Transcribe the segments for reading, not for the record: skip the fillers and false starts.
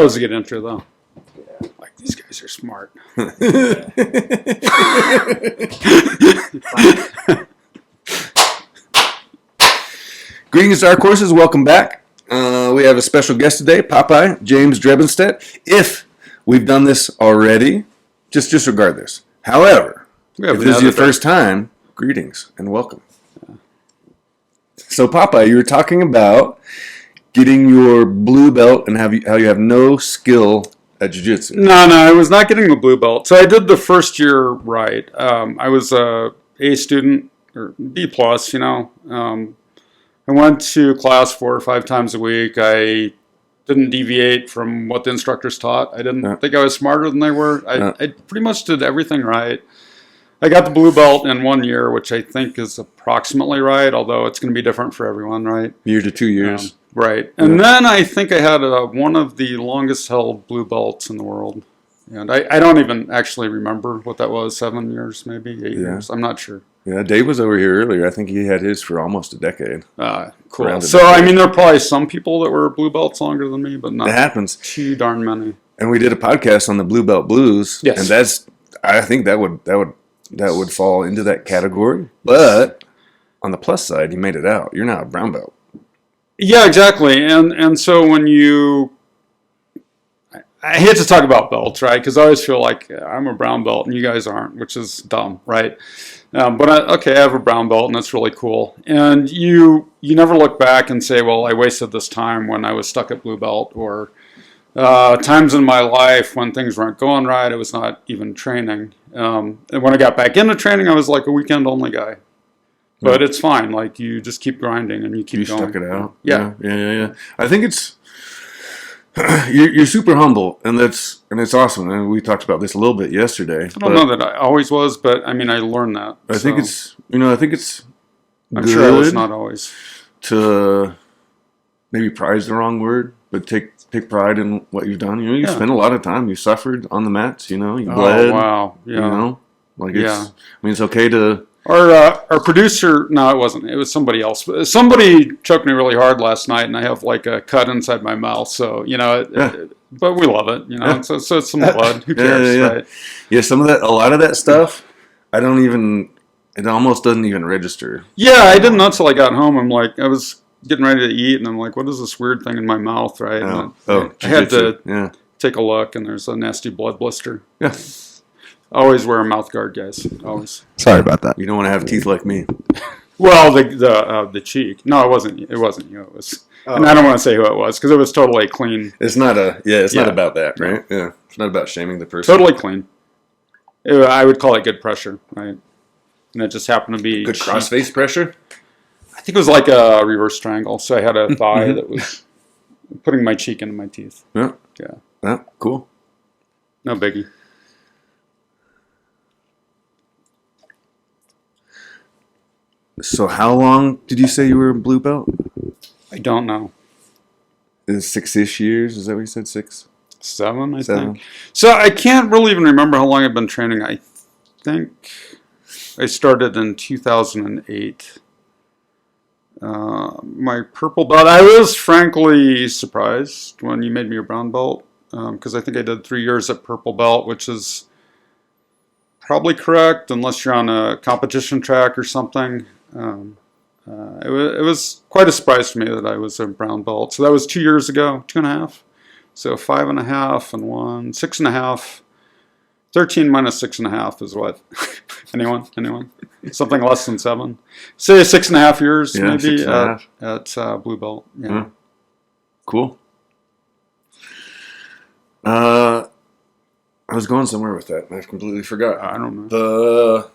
That was a good intro, though. Like, these guys are smart. Greetings, Dark Horses. Welcome back. We have a special guest today, Popeye, James Drebenstedt. If we've done this already, just disregard this. However, if this is your first time, greetings and welcome. Yeah. So, Popeye, you were talking about getting your blue belt and how you have no skill at jiu-jitsu. No, I was not getting the blue belt. So I did the first year right. I was a A student, or B plus, I went to class 4 or 5 times a week. I didn't deviate from what the instructors taught. I didn't think I was smarter than they were. I pretty much did everything right. I got the blue belt in 1 year, which I think is approximately right, although it's going to be different for everyone, right? Year to 2 years. Right. And then I think I had one of the longest held blue belts in the world. And I don't even actually remember what that was, 7 years, maybe 8 years. I'm not sure. Yeah, Dave was over here earlier. I think he had his for almost a decade. Cool. So, I mean, there are probably some people that were blue belts longer than me, but not it happens. Too darn many. And we did a podcast on the blue belt blues. Yes. And I think that would fall into that category. But on the plus side, you made it out. You're now a brown belt. Yeah, exactly. And so when I hate to talk about belts, right? Because I always feel like I'm a brown belt and you guys aren't, which is dumb, right? But I have a brown belt and that's really cool. And you never look back and say, well, I wasted this time when I was stuck at blue belt, or times in my life when things weren't going right, I was not even training. And when I got back into training, I was like a weekend only guy. But it's fine. Like, you just keep grinding and you keep going. You stuck it out. Yeah. I think it's you're super humble, and it's awesome. And we talked about this a little bit yesterday. I don't know that I always was, but I mean, I learned that. I think it's I'm sure I was not always. To maybe pride's the wrong word, but take pride in what you've done. You spend a lot of time. You suffered on the mats. You bled. Oh, wow. Yeah. It's okay to. Our producer, no, it wasn't. It was somebody else. Somebody choked me really hard last night, and I have like a cut inside my mouth. So, but we love it, So it's some blood. Who cares, right? Yeah, a lot of that stuff, it almost doesn't even register. Yeah, I didn't know until I got home. I was getting ready to eat, and I'm like, what is this weird thing in my mouth, right? I had to take a look, and there's a nasty blood blister. Yeah. Always wear a mouth guard, guys. Always. Sorry about that. You don't want to have teeth like me. Well, the cheek. No, it wasn't. It wasn't you. It was, and I don't want to say who it was because it was totally clean. It's not not about that, right? Yeah, it's not about shaming the person. Totally clean. I would call it good pressure, right? And it just happened to be good cross-face pressure. I think it was like a reverse triangle. So I had a thigh that was putting my cheek into my teeth. Yeah. Yeah. Yeah. Cool. No biggie. So how long did you say you were a blue belt? I don't know. Is it 6-ish years? Is that what you said? 6? 7, I think. So I can't really even remember how long I've been training. I think I started in 2008. My purple belt, I was frankly surprised when you made me a brown belt, because I think I did 3 years at purple belt, which is probably correct unless you're on a competition track or something. It was quite a surprise to me that I was a brown belt. So that was 2 years ago, 2.5. So 5.5 and 1, 6.5. 13 minus 6.5 is what? Anyone? Something less than 7. Say 6.5 years, maybe at blue belt. Yeah. Cool. I was going somewhere with that, and I completely forgot. I don't know. The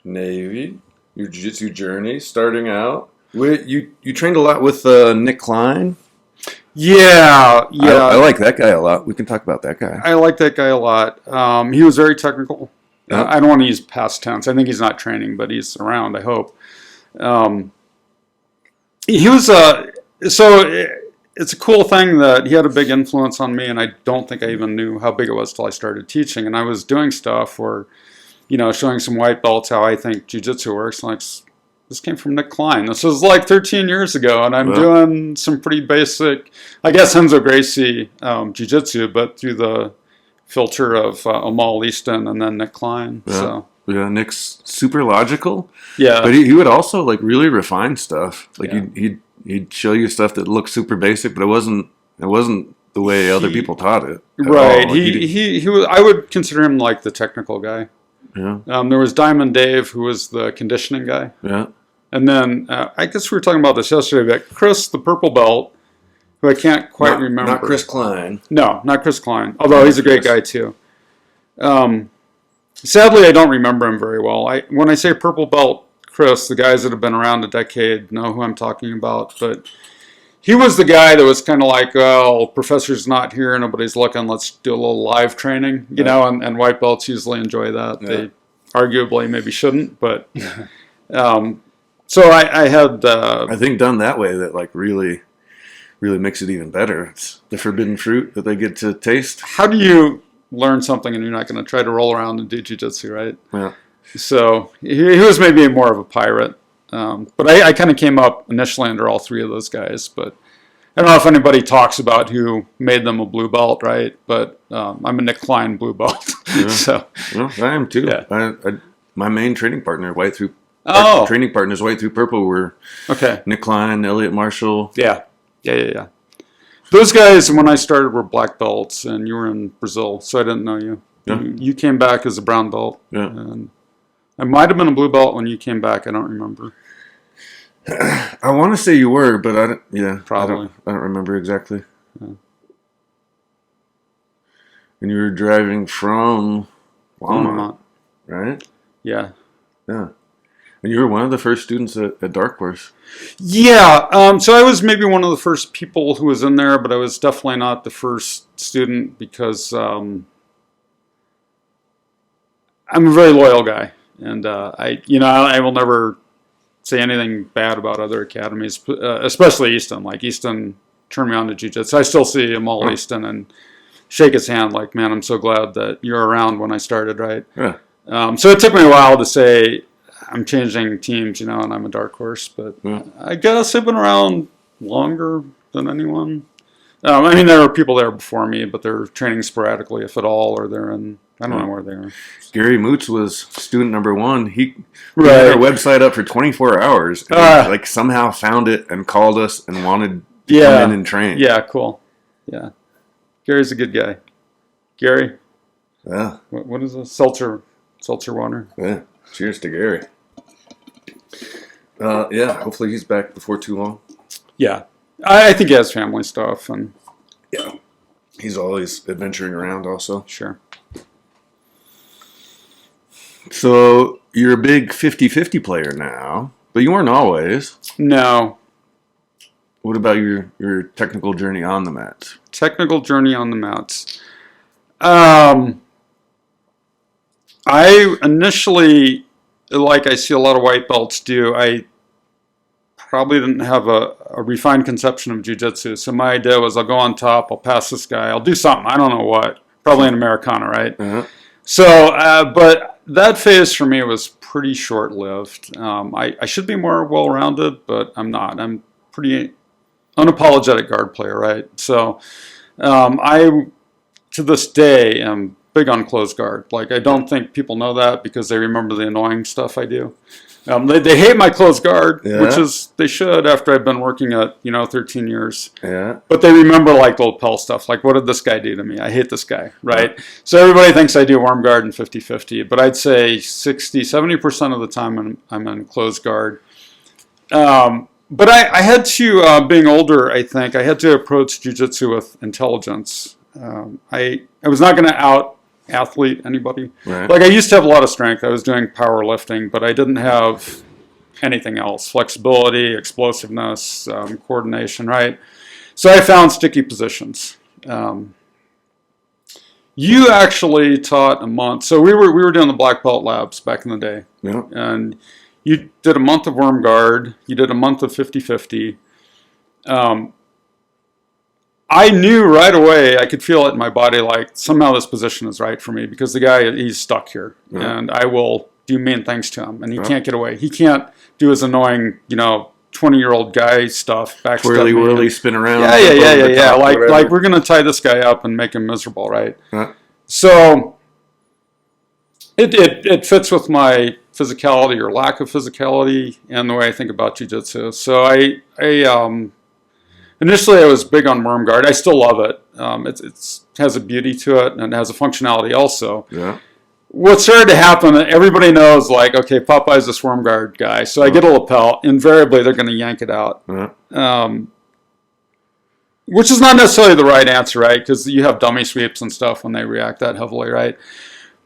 Navy, your jiu-jitsu journey, starting out. You trained a lot with Nick Klein. Yeah. I like that guy a lot. We can talk about that guy. I like that guy a lot. He was very technical. I don't want to use past tense. I think he's not training, but he's around, I hope. He was it's a cool thing that he had a big influence on me, and I don't think I even knew how big it was till I started teaching. And I was doing stuff where, showing some white belts how I think jiu-jitsu works. Like, this came from Nick Klein. This was like 13 years ago, and I'm Well. doing some pretty basic, I guess, Renzo Gracie jiu-jitsu, but through the filter of Amal Easton and then Nick Klein. Yeah. So Yeah, Nick's super logical, yeah, but he would also like really refine stuff. Like Yeah. he'd show you stuff that looked super basic, but it wasn't the way other people taught it. at right. all. Like, He was. I would consider him like the technical guy. yeah, There was Diamond Dave, who was the conditioning guy. yeah, And then I guess we were talking about this yesterday, but Chris, the purple belt, who I can't quite remember. Not Chris Klein. No, not Chris Klein, although he's a great guy too. Sadly, I don't remember him very well. When I say purple belt Chris, the guys that have been around a decade know who I'm talking about. But he was the guy that was kind of like, well, professor's not here, nobody's looking, let's do a little live training, you know, and white belts usually enjoy that. Yeah. They arguably maybe shouldn't, but... So I had... I think done that way, that like really makes it even better. It's the forbidden fruit that they get to taste. how do you learn something and you're not going to try to roll around and do jiu-jitsu, right? Yeah, So he was maybe more of a pirate. But I kind of came up initially under all three of those guys. But I don't know if anybody talks about who made them a blue belt, right? But I'm a Nick Klein blue belt. Yeah. So well, I am too. Yeah. My main training partner, white through Oh. training partners, white through purple, were okay. Nick Klein, Elliot Marshall. Yeah. Those guys, when I started, were black belts, and you were in Brazil, so I didn't know you. Yeah. You came back as a brown belt. Yeah. And I might have been a blue belt when you came back. I don't remember. I want to say you were, but I don't. Yeah, Probably. I don't remember exactly. Yeah. And you were driving from Walmart, Walmart. right? Yeah. Yeah. And you were one of the first students at Dark Horse. Yeah. So I was maybe one of the first people who was in there, but I was definitely not the first student because I'm a very loyal guy, and I will never say anything bad about other academies, especially Easton. Like Easton turned me on to jiu-jitsu. I still see Amal Easton and shake his hand like, man, I'm so glad that you're around when I started, right? Yeah. So it took me a while to say I'm changing teams, and I'm a dark horse, but Yeah. I guess I've been around longer than anyone. I mean, there were people there before me, but they're training sporadically, if at all, or they're in, I don't know where they are. Gary Moots was student number one. He Right. had our website up for 24 hours. And he, like somehow found it and called us and wanted to come in and train. Yeah, cool. Yeah. Gary's a good guy. Gary, Yeah. what is this? Seltzer water. Yeah. Cheers to Gary. Yeah. Hopefully he's back before too long. Yeah. I think he has family stuff, and Yeah. He's always adventuring around also. sure. So you're a big 50-50 player now, but you weren't always. No. What about your technical journey on the mats? Technical journey on the mats. I initially, like I see a lot of white belts do, I probably didn't have a refined conception of jiu-jitsu. So my idea was I'll go on top, I'll pass this guy, I'll do something, I don't know what, probably an Americana, right? Uh-huh. So, but that phase for me was pretty short-lived. I should be more well-rounded, but I'm not. I'm pretty unapologetic guard player, right? So I, to this day, am big on closed guard. Like, I don't think people know that because they remember the annoying stuff I do. They hate my closed guard, which is, they should after I've been working at, 13 years. Yeah. But they remember like the lapel stuff. Like, what did this guy do to me? I hate this guy, right? So everybody thinks I do warm guard and 50-50. But I'd say 70% of the time I'm in closed guard. But I had to, being older, I think, I had to approach jiu-jitsu with intelligence. I was not going to out-athlete anybody. Right. Like, I used to have a lot of strength. I was doing powerlifting, but I didn't have anything else. Flexibility, explosiveness, coordination, right? So I found sticky positions. You actually taught a month. So we were doing the black belt labs back in the day. Yeah. And you did a month of worm guard. You did a month of 50-50. I knew right away, I could feel it in my body, like somehow this position is right for me because the guy, he's stuck here. Yeah. And I will do mean things to him, and he can't get away. He can't do his annoying, 20-year-old guy stuff, Twirly backstabbing. whirly, spin around. Yeah. Like we're gonna tie this guy up and make him miserable, right? So it fits with my physicality or lack of physicality and the way I think about jiu-jitsu. So I initially I was big on worm guard. I still love it. It has a beauty to it and it has a functionality also. Yeah. What started to happen, everybody knows, like, okay, Popeye's this worm guard guy. So I get a lapel. Invariably, they're going to yank it out. Which is not necessarily the right answer, right? Because you have dummy sweeps and stuff when they react that heavily, right?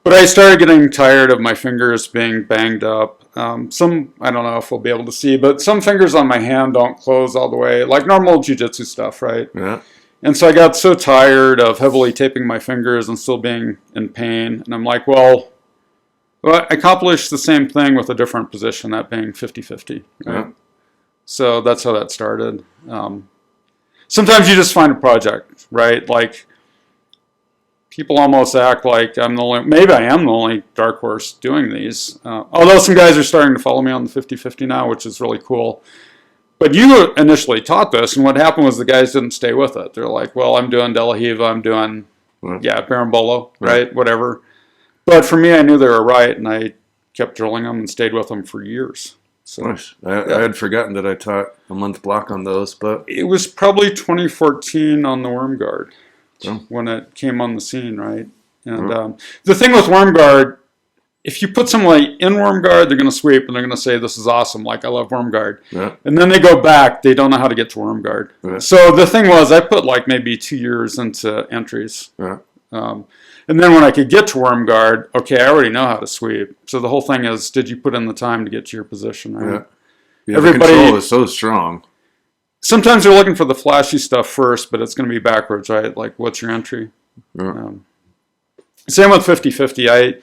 But I started getting tired of my fingers being banged up. Some, I don't know if we'll be able to see, but some fingers on my hand don't close all the way, like normal jiu-jitsu stuff, right? Yeah. And so I got so tired of heavily taping my fingers and still being in pain. And I'm like, well, I accomplished the same thing with a different position, that being 50-50. Right? Yeah. So that's how that started. Sometimes you just find a project, right? Like, people almost act like maybe I am the only dark horse doing these. Although some guys are starting to follow me on the 50-50 now, which is really cool. But you initially taught this, and what happened was the guys didn't stay with it. They're like, well, I'm doing De La Riva, I'm doing, Berimbolo, right? Whatever. But for me, I knew they were right, and I kept drilling them and stayed with them for years. So, nice. I had forgotten that I taught a month block on those, but it was probably 2014 on the worm guard when it came on the scene, right? And the thing with worm guard, if you put somebody in worm guard, they're going to sweep and they're going to say, this is awesome, like I love worm guard. Yeah. And then they go back, they don't know how to get to worm guard. Yeah. So the thing was, I put like maybe 2 years into entries. Yeah. And then when I could get to worm guard, okay, I already know how to sweep. So the whole thing is, did you put in the time to get to your position, right? Yeah. Everybody, the control is so strong. Sometimes they're looking for the flashy stuff first, but it's going to be backwards, right? Like, what's your entry? Yeah. Same with 50-50.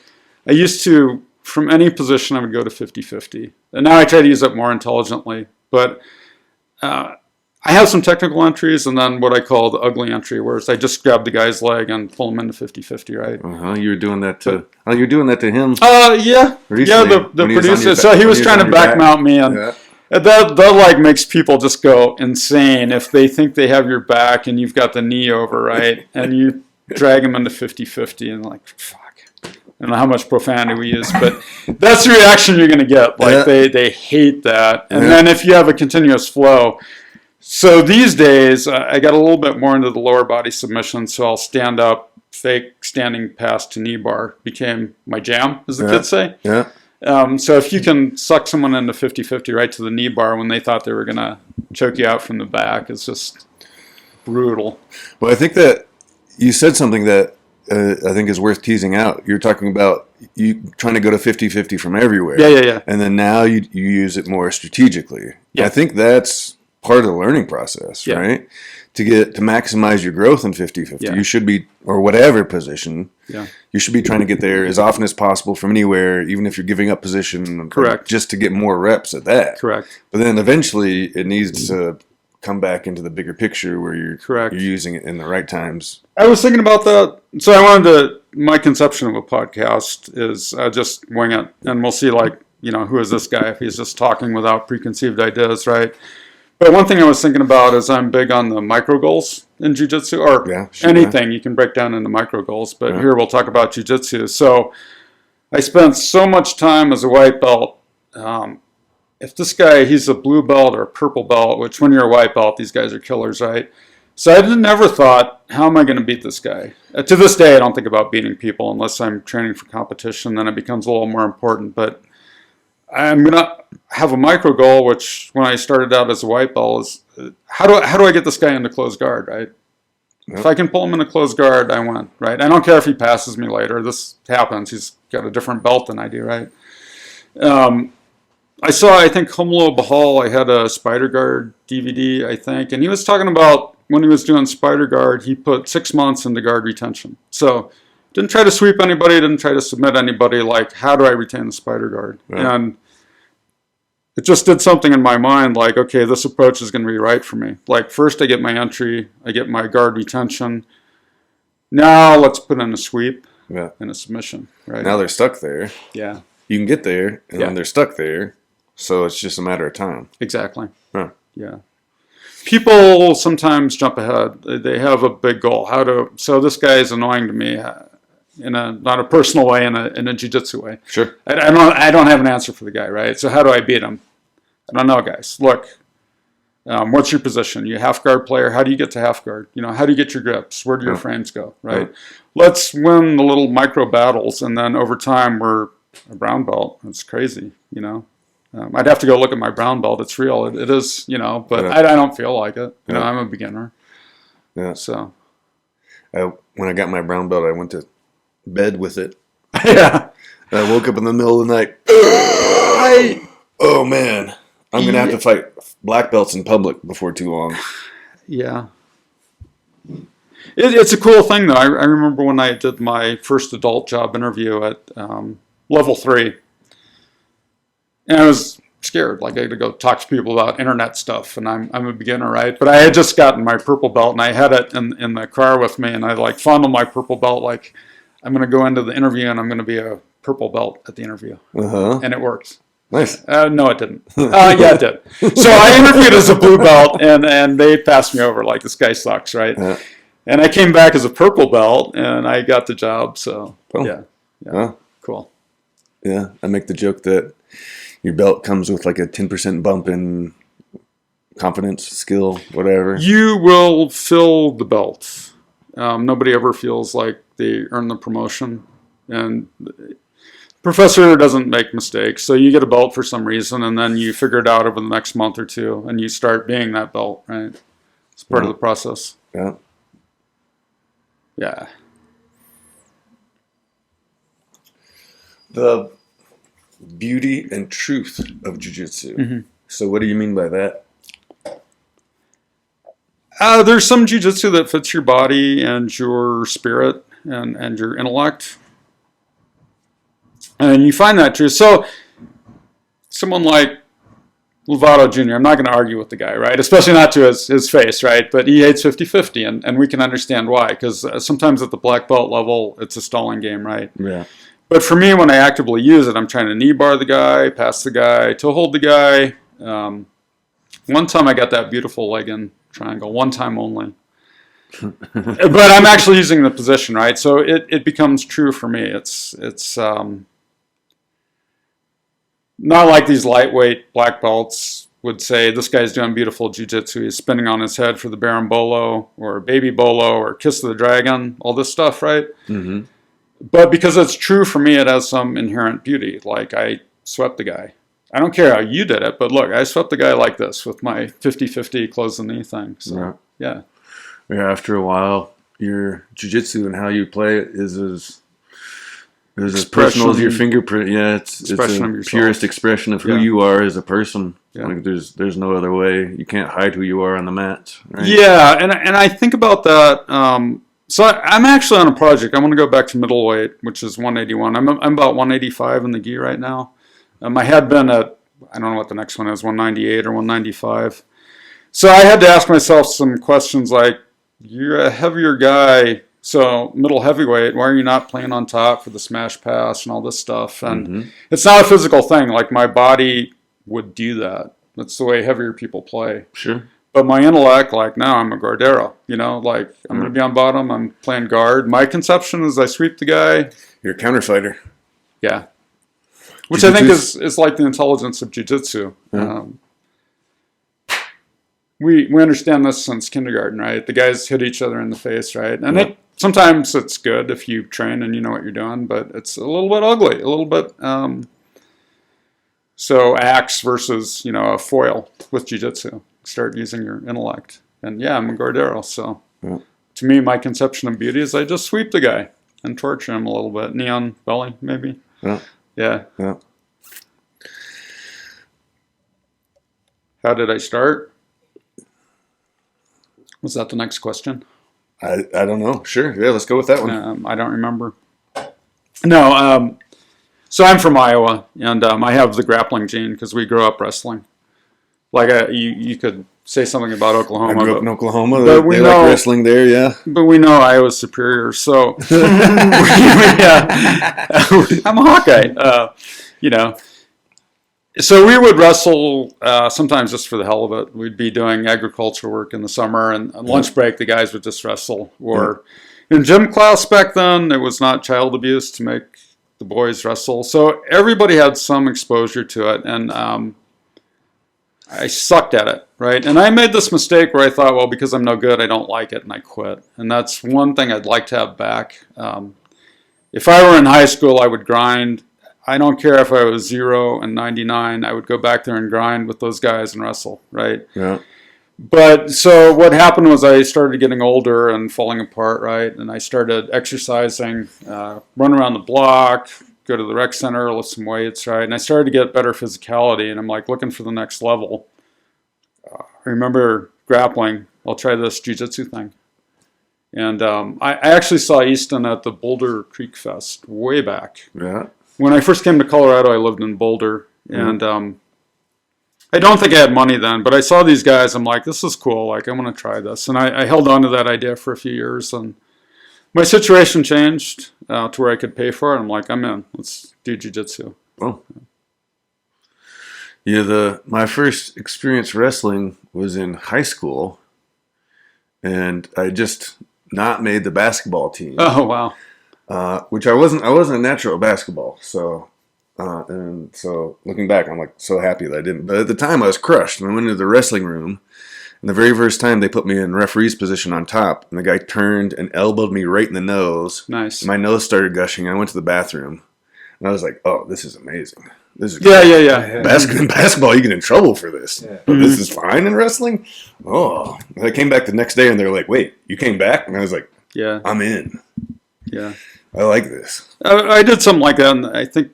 I used to, from any position, I would go to 50-50. And now I try to use it more intelligently. But I have some technical entries and then what I call the ugly entry, where I just grab the guy's leg and pull him into 50-50, right? You were doing that to you're doing that to him? Yeah. Recently, yeah, the producer. So he was trying to back mount me. And that like makes people just go insane if they think they have your back and you've got the knee over, right? And you drag him into 50-50 and like, fuck. I don't know how much profanity we use, but that's the reaction you're going to get. Like they hate that. And then if you have a continuous flow. So these days, I got a little bit more into the lower body submission, so I'll stand up, fake standing pass to knee bar became my jam, as the kids say. Yeah. So if you can suck someone into 50-50 right to the knee bar when they thought they were going to choke you out from the back, it's just brutal. Well, I think that you said something that I think is worth teasing out. You're talking about you trying to go to 50-50 from everywhere. Yeah. And then now you use it more strategically. Yeah. I think that's part of the learning process, right? To maximize your growth in 50-50, you should be, or whatever position, you should be trying to get there as often as possible from anywhere, even if you're giving up position. Correct. Just to get more reps at that. Correct. But then eventually it needs to come back into the bigger picture where you're using it in the right times. I was thinking about that. So my conception of a podcast is just wing it. And we'll see, like, who is this guy if he's just talking without preconceived ideas, right? But one thing I was thinking about is I'm big on the micro goals in jiu-jitsu, or anything you can break down into micro goals. But here we'll talk about jiu-jitsu. So I spent so much time as a white belt. If this guy, he's a blue belt or a purple belt, which when you're a white belt, these guys are killers, right? So I never thought, how am I going to beat this guy? To this day, I don't think about beating people unless I'm training for competition. Then it becomes a little more important. But I'm going to have a micro goal, which when I started out as a white belt is, how do I get this guy into closed guard, right? Yep. If I can pull him into closed guard, I win, right? I don't care if he passes me later. This happens. He's got a different belt than I do, right? I think Humlo Bahal, I had a Spider Guard DVD, I think, and he was talking about when he was doing Spider Guard, he put 6 months into guard retention. So didn't try to sweep anybody, didn't try to submit anybody, like, how do I retain the Spider Guard? Yeah. And it just did something in my mind, like, okay, this approach is going to be right for me. Like, first I get my entry, I get my guard retention. Now let's put in a sweep and a submission, right? Now they're stuck there. Yeah. you can get there, and Yeah. then they're stuck there. So it's just a matter of time. Exactly. Huh. Yeah. People sometimes jump ahead. They have a big goal. So this guy is annoying to me in not a personal way, in a jiu-jitsu way. Sure. I don't have an answer for the guy, right? So how do I beat him? I don't know, guys. Look, what's your position? You a half guard player. How do you get to half guard? How do you get your grips? Where do your frames go, right? Let's win the little micro battles, and then over time we're a brown belt. It's crazy, I'd have to go look at my brown belt. It's real. It is, but I don't feel like it. I'm a beginner. Yeah. So when I got my brown belt, I went to bed with it. yeah. And I woke up in the middle of the night. Oh man, I'm gonna have to fight black belts in public before too long. Yeah. It's a cool thing, though. I remember when I did my first adult job interview at level 3. And I was scared. Like, I had to go talk to people about internet stuff, and I'm a beginner, right? But I had just gotten my purple belt, and I had it in the car with me, and I, fondled my purple belt like I'm going to go into the interview, and I'm going to be a purple belt at the interview. Uh-huh. And it worked. Nice. No, it didn't. Yeah, it did. So I interviewed as a blue belt, and they passed me over like, this guy sucks, right? Yeah. And I came back as a purple belt, and I got the job. So, yeah. Huh? Cool. Yeah, I make the joke that your belt comes with like a 10% bump in confidence, skill, whatever. You will fill the belt. Nobody ever feels like they earn the promotion. And professor doesn't make mistakes. So you get a belt for some reason, and then you figure it out over the next month or two, and you start being that belt, right? It's part of the process. Yeah. Yeah. The beauty and truth of jiu-jitsu. Mm-hmm. So what do you mean by that? There's some jiu-jitsu that fits your body and your spirit and your intellect. And you find that true. So someone like Lovato Jr., I'm not going to argue with the guy, right? Especially not to his face, right? But he hates 50-50, and we can understand why. Because sometimes at the black belt level, it's a stalling game, right? Yeah. But for me, when I actively use it, I'm trying to knee bar the guy, pass the guy, toe hold the guy. One time I got that beautiful leg in triangle, one time only. But I'm actually using the position, right? So it becomes true for me. It's not like these lightweight black belts would say, this guy's doing beautiful jiu-jitsu. He's spinning on his head for the Baron Bolo or Baby Bolo or Kiss of the Dragon, all this stuff, right? Mm-hmm. But because it's true for me, it has some inherent beauty. Like, I swept the guy. I don't care how you did it, but look, I swept the guy like this with my 50-50 close the knee thing. So, yeah. Yeah, after a while, your jiu-jitsu and how you play it is as personal as your fingerprint. Yeah, it's the purest expression of who you are as a person. Yeah. Like there's no other way. You can't hide who you are on the mat. Right? Yeah, and I think about that. So I'm actually on a project. I want to go back to middleweight, which is 181. I'm about 185 in the gi right now. I had been at, I don't know what the next one is, 198 or 195. So I had to ask myself some questions like, you're a heavier guy, so middle heavyweight, why are you not playing on top for the smash pass and all this stuff? And it's not a physical thing. Like, my body would do that. That's the way heavier people play. Sure. But my intellect, like, now I'm a guardero, like, I'm going to be on bottom, I'm playing guard. My conception is I sweep the guy. You're a counter fighter. Yeah. Which I think is like the intelligence of jiu-jitsu. Yeah. We understand this since kindergarten, right? The guys hit each other in the face, right? And sometimes it's good if you train and you know what you're doing, but it's a little bit ugly, a little bit. So axe versus, a foil with jiu-jitsu. Start using your intellect. And yeah, I'm a guardero, so to me, my conception of beauty is I just sweep the guy and torture him a little bit. Knee on belly, maybe. Yeah. How did I start? Was that the next question? I don't know. Sure. Yeah, let's go with that one. I don't remember. No. So I'm from Iowa, and I have the grappling gene because we grew up wrestling. Like, you could say something about Oklahoma. I grew up in Oklahoma. But they like wrestling there, yeah. But we know Iowa's superior, so I'm a Hawkeye. you know. So we would wrestle sometimes just for the hell of it. We'd be doing agriculture work in the summer, and on lunch break, the guys would just wrestle. Or in gym class back then, it was not child abuse to make the boys wrestle. So everybody had some exposure to it, and I sucked at it, right? And I made this mistake where I thought, well, because I'm no good, I don't like it, and I quit. And that's one thing I'd like to have back. If I were in high school, I would grind. I don't care if I was 0 and 99. I would go back there and grind with those guys and wrestle, right? Yeah. But so what happened was I started getting older and falling apart, right? And I started exercising, run around the block, go to the rec center, lift some weights, right? And I started to get better physicality, and I'm like looking for the next level. I remember grappling. I'll try this jiu-jitsu thing. And I actually saw Easton at the Boulder Creek Fest way back. Yeah. When I first came to Colorado, I lived in Boulder, and I don't think I had money then, but I saw these guys. I'm like, this is cool. Like, I want to try this. And I held on to that idea for a few years, and my situation changed to where I could pay for it. I'm like, I'm in. Let's do jiu-jitsu. Oh. Yeah, my first experience wrestling was in high school, and I just not made the basketball team. Oh, wow. Which I wasn't a natural at basketball, so and so looking back, I'm like so happy that I didn't. But at the time, I was crushed, and I went into the wrestling room, and the very first time they put me in referee's position on top, and the guy turned and elbowed me right in the nose. Nice. My nose started gushing. I went to the bathroom, and I was like, "Oh, this is amazing. This is Yeah. Basketball, you get in trouble for this. Yeah. But this is fine in wrestling." Oh, and I came back the next day, and they were like, "Wait, you came back?" And I was like, "Yeah, I'm in. Yeah, I like this." I did something like that, and I think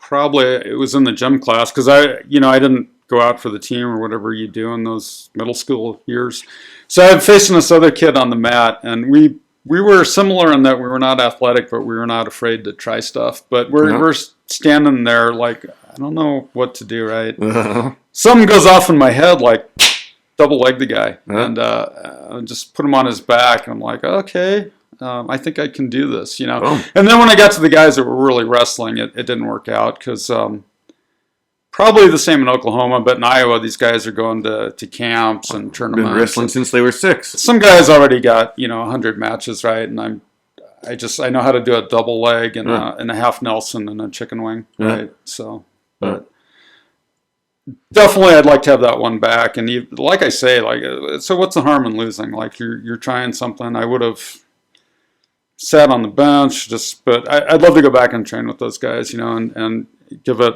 probably it was in the gym class because I didn't go out for the team or whatever you do in those middle school years. So I was facing this other kid on the mat, and we were similar in that we were not athletic, but we were not afraid to try stuff. But we're standing there like, I don't know what to do, right? Something goes off in my head, like double leg the guy, and just put him on his back. And I'm like, okay. I think I can do this, Oh. And then when I got to the guys that were really wrestling, it didn't work out because probably the same in Oklahoma, but in Iowa, these guys are going to camps and tournaments. Been wrestling since they were 6. Some guys already got 100 matches, right? And I know how to do a double leg and a half Nelson and a chicken wing, right? So, but definitely, I'd like to have that one back. And like I say, so what's the harm in losing? Like you're trying something. I would have sat on the bench, but I'd love to go back and train with those guys, and give it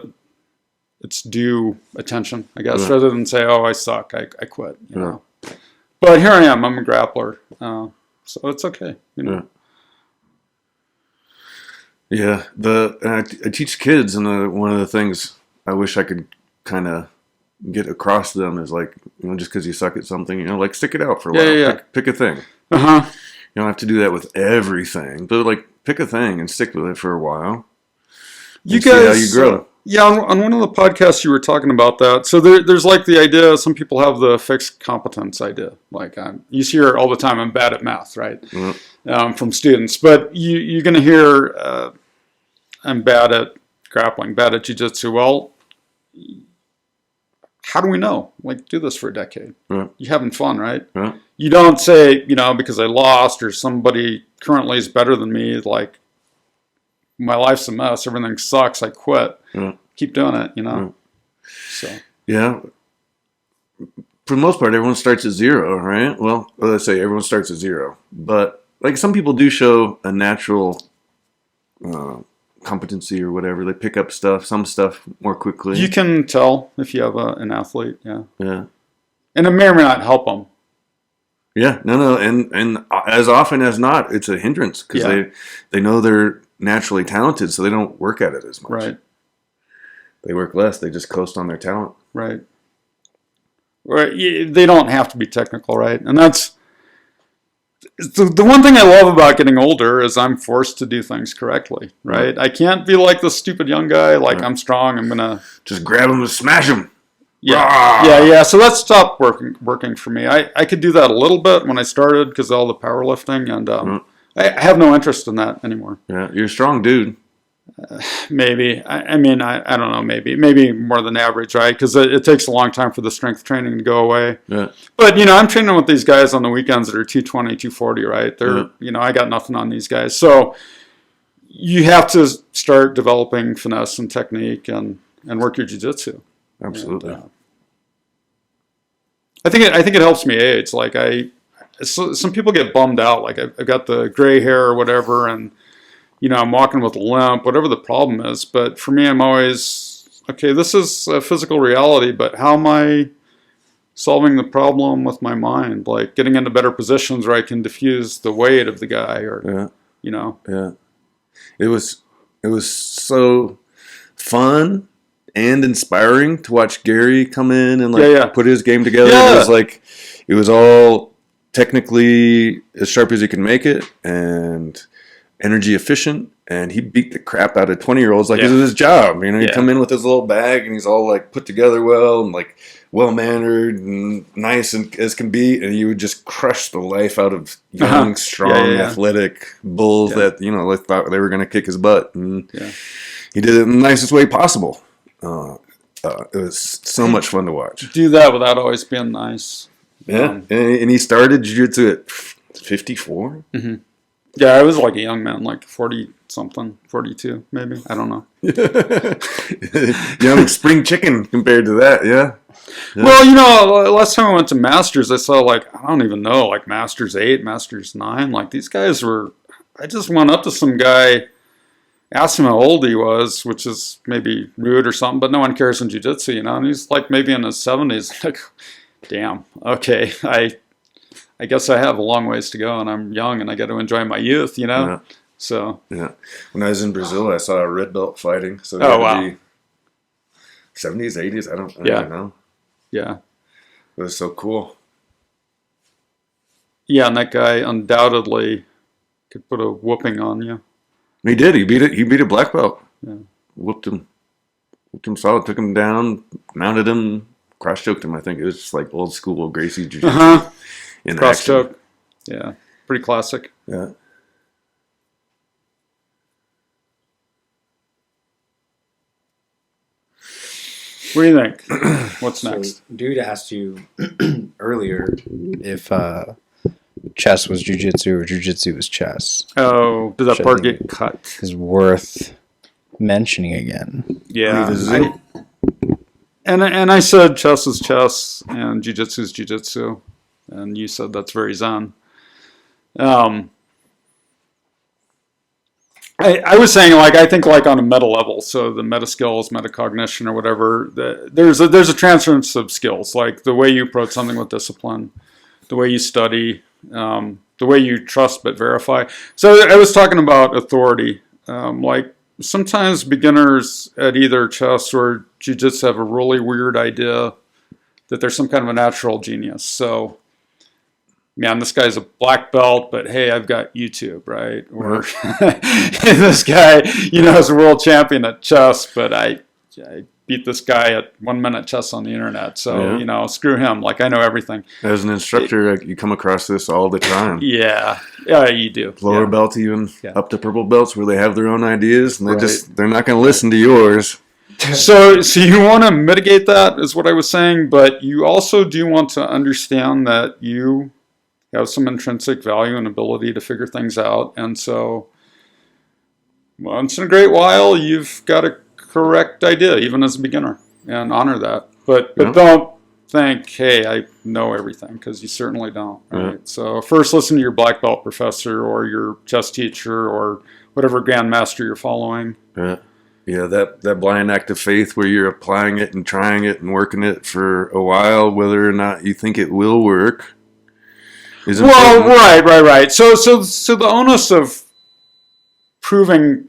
its due attention, I guess, rather than say, oh, I suck, I quit, you know. But here I am, I'm a grappler, so it's okay, Yeah, I teach kids, and one of the things I wish I could kind of get across to them is like, just because you suck at something, like stick it out for a while. Yeah. Pick a thing. You don't have to do that with everything, but like pick a thing and stick with it for a while. You guys, see how you grow. Yeah, on one of the podcasts you were talking about that. So there's like the idea. Some people have the fixed competence idea. Like you hear all the time, I'm bad at math, right? From students, but you're going to hear, I'm bad at grappling, bad at jiu-jitsu. Well, how do we know? Like, do this for a decade. You're having fun, right? You don't say, because I lost or somebody currently is better than me, like, my life's a mess, everything sucks, I quit. Keep doing it, So. Yeah. For the most part, everyone starts at 0, right? Well, let's say everyone starts at 0. But, like, some people do show a natural competency or whatever. They pick up some stuff more quickly. You can tell if you have an athlete, yeah. And it may or may not help them. Yeah, no, and as often as not, it's a hindrance because they know they're naturally talented, so they don't work at it as much. Right. They work less. They just coast on their talent. Right. They don't have to be technical, right? And that's the one thing I love about getting older is I'm forced to do things correctly, right? I can't be like the stupid young guy, like I'm strong, I'm going to... Just grab them and smash them. Yeah. So that stopped working for me. I could do that a little bit when I started because of all the powerlifting, and I have no interest in that anymore. Yeah, you're a strong dude. Maybe. I mean, I don't know. Maybe more than average, right? Because it takes a long time for the strength training to go away. Yeah. But I'm training with these guys on the weekends that are 220, 240, right? They're I got nothing on these guys. So you have to start developing finesse and technique and work your jiu-jitsu. Absolutely. And, I think it helps me age. Like some people get bummed out. Like I've got the gray hair or whatever, and I'm walking with a limp, whatever the problem is. But for me, I'm always, okay, this is a physical reality, but how am I solving the problem with my mind? Like getting into better positions where I can diffuse the weight of the guy or, Yeah. It was so fun and inspiring to watch Gary come in and put his game together. Yeah. It was all technically as sharp as he can make it and energy efficient, and he beat the crap out of 20-year-olds like it was his job. He'd come in with his little bag and he's all like put together well and like well-mannered and nice as can be, and he would just crush the life out of young, strong, athletic bulls that, they thought they were going to kick his butt. And he did it in the nicest way possible. It was so much fun to watch. Do that without always being nice. Yeah, and he started jiu-jitsu at 54. Mm-hmm. Yeah, I was like a young man, like 40-something, 42 maybe. I don't know. Young spring chicken compared to that, yeah. Well, last time I went to Masters, I saw I don't even know, like Masters 8, Masters 9. Like these guys were, I just went up to some guy, asked him how old he was, which is maybe rude or something, but no one cares in jiu-jitsu, and he's like maybe in his 70s. Like, damn, okay, I guess I have a long ways to go, and I'm young, and I got to enjoy my youth, Yeah. So. Yeah. When I was in Brazil, I saw a red belt fighting. So it wow. Be 70s, 80s, I don't know. Yeah. It was so cool. Yeah, and that guy undoubtedly could put a whooping on you. He did. He beat a black belt. Yeah. Whooped him solid, took him down, mounted him, cross-choked him. I think it was just like old school Gracie Jiu-Jitsu. In cross choke. Yeah. Pretty classic. Yeah. What do you think? What's next? So, dude asked you earlier if chess was jiu-jitsu or jiu-jitsu was chess. Oh, did that part get cut? Is worth mentioning again. Yeah. And I said chess is chess and jiu-jitsu is jiu-jitsu. And you said that's very zen. I was saying, I think, on a meta level, so the meta skills, metacognition, or whatever, there's a transference of skills, like the way you approach something with discipline, the way you study, the way you trust but verify. So I was talking about authority. Sometimes beginners at either chess or jiu-jitsu have a really weird idea that there's some kind of a natural genius. So, man, this guy's a black belt, but hey, I've got YouTube, right? Or this guy, is a world champion at chess, but I beat this guy at 1 minute chess on the internet. So, screw him. I know everything. As an instructor, you come across this all the time. Yeah, you do. Lower belt even, up to purple belts where they have their own ideas, and they're not going to listen to yours. So you want to mitigate that, is what I was saying, but you also do want to understand that you have some intrinsic value and ability to figure things out. And so once in a great while, you've got a correct idea, even as a beginner, and honor that. But don't think, hey, I know everything, because you certainly don't. Right? So first listen to your black belt professor or your chess teacher or whatever grandmaster you're following. Yeah, that blind act of faith where you're applying it and trying it and working it for a while, whether or not you think it will work. Well, right. So the onus of proving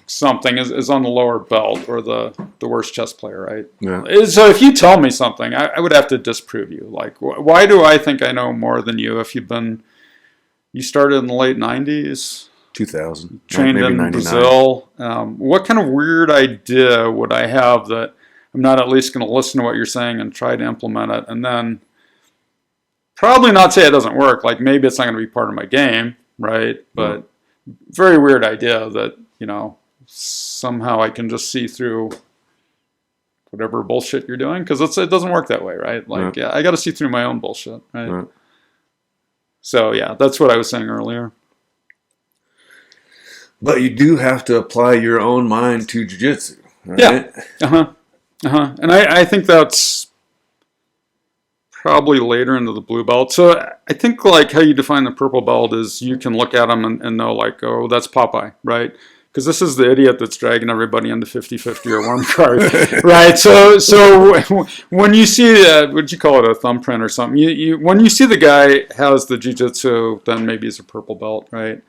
something is on the lower belt or the worst chess player, right? Yeah. So if you tell me something, I would have to disprove you. Why do I think I know more than you if you started in the late 90s? 2000. Trained maybe in 99. Brazil. What kind of weird idea would I have that I'm not at least going to listen to what you're saying and try to implement it, and then probably not say it doesn't work. Maybe it's not going to be part of my game, right? But very weird idea that, somehow I can just see through whatever bullshit you're doing, because it doesn't work that way, right? Like, yeah, I got to see through my own bullshit, right? Right. So yeah, that's what I was saying earlier. But you do have to apply your own mind to jiu-jitsu, right? Yeah. And I think that's probably later into the blue belt. So I think like how you define the purple belt is you can look at them and know like, oh, that's Popeye, right? Because this is the idiot that's dragging everybody into 50-50 or warm card, right? So when you see what'd you call it, a thumbprint or something? When you see the guy has the jiu-jitsu, then maybe he's a purple belt, right?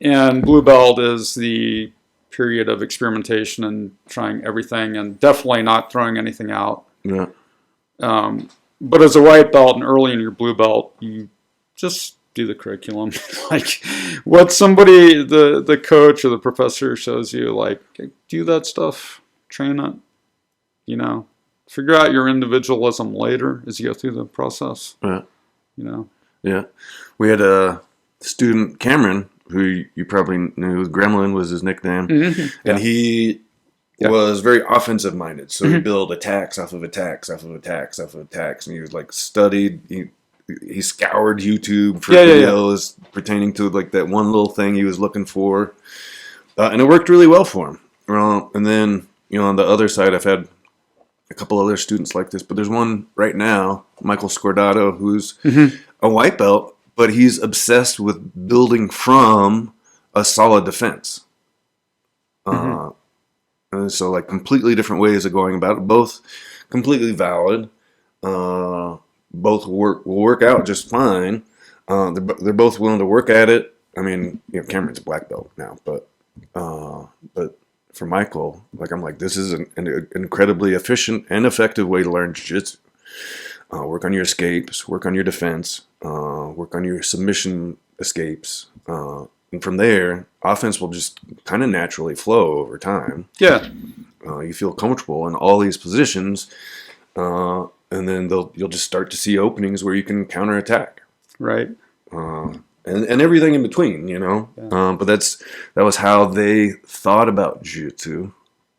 And blue belt is the period of experimentation and trying everything, and definitely not throwing anything out. Yeah. But as a white belt and early in your blue belt, you just do the curriculum. Like what somebody, the coach or the professor shows you, like, do that stuff, train it, you know, figure out your individualism later as you go through the process. Yeah. You know? Yeah. We had a student, Cameron, who you probably knew, Gremlin was his nickname. Mm-hmm. And he was very offensive minded. So he built attacks off of attacks, off of attacks, off of attacks. And he was like studied, he scoured YouTube for videos pertaining to like that one little thing he was looking for. And it worked really well for him. And then, you know, on the other side, I've had a couple other students like this, but there's one right now, Michael Scordato, who's a white belt, but he's obsessed with building from a solid defense. And so like completely different ways of going about it, both completely valid. Both will work out just fine. They're both willing to work at it. I mean, you know, Cameron's a black belt now, but for Michael, like I'm like, this is an incredibly efficient and effective way to learn jiu-jitsu. Work on your escapes, work on your defense, work on your submission escapes. And from there, offense will just kind of naturally flow over time. Yeah. You feel comfortable in all these positions, and then you'll just start to see openings where you can counterattack. Right. And everything in between, you know. Yeah. But that was how they thought about jiu-jitsu.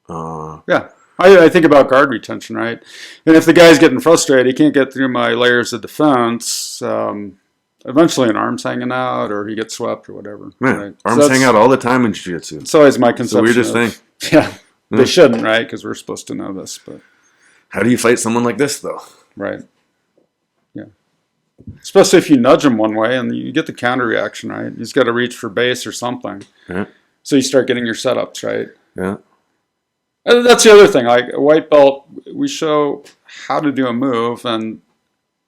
Yeah. I think about guard retention, right? And if the guy's getting frustrated, he can't get through my layers of defense, eventually an arm's hanging out or he gets swept or whatever. Yeah, right? Arms hang out all the time in jiu-jitsu. It's always my conception. It's the weirdest thing. Yeah, they shouldn't, right? Because we're supposed to know this. But how do you fight someone like this, though? Right. Yeah. Especially if you nudge him one way and you get the counter reaction, right? He's got to reach for base or something. Yeah. So you start getting your setups, right? Yeah. And that's the other thing. Like a white belt, we show how to do a move and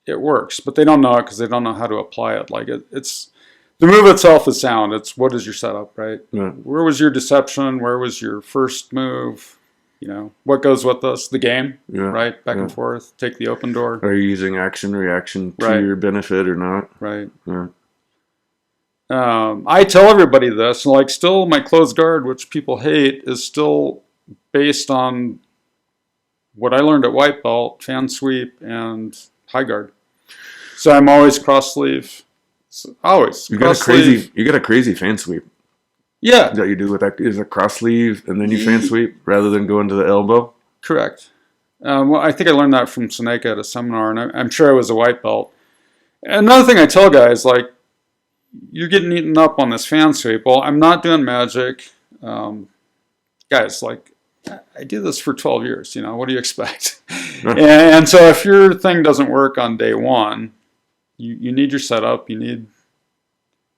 it works, but they don't know it because they don't know how to apply it. Like it's the move itself is sound. It's what is your setup, right? Yeah. Where was your deception? Where was your first move? You know, what goes with us? The game, right? Back and forth. Take the open door. Are you using action, reaction to your benefit or not? Right. Yeah. I tell everybody this, like still my closed guard, which people hate, is still based on what I learned at white belt, fan sweep, and high guard. So I'm always cross sleeve. Always. You got a crazy fan sweep. Yeah. That you do with that is a cross sleeve and then you fan sweep rather than going to the elbow. Correct. Well, I think I learned that from Seneca at a seminar, and I'm sure I was a white belt. Another thing I tell guys, like, you're getting eaten up on this fan sweep. Well, I'm not doing magic. Guys, like, I do this for 12 years, you know, what do you expect? And so if your thing doesn't work on day one, you need your setup, you need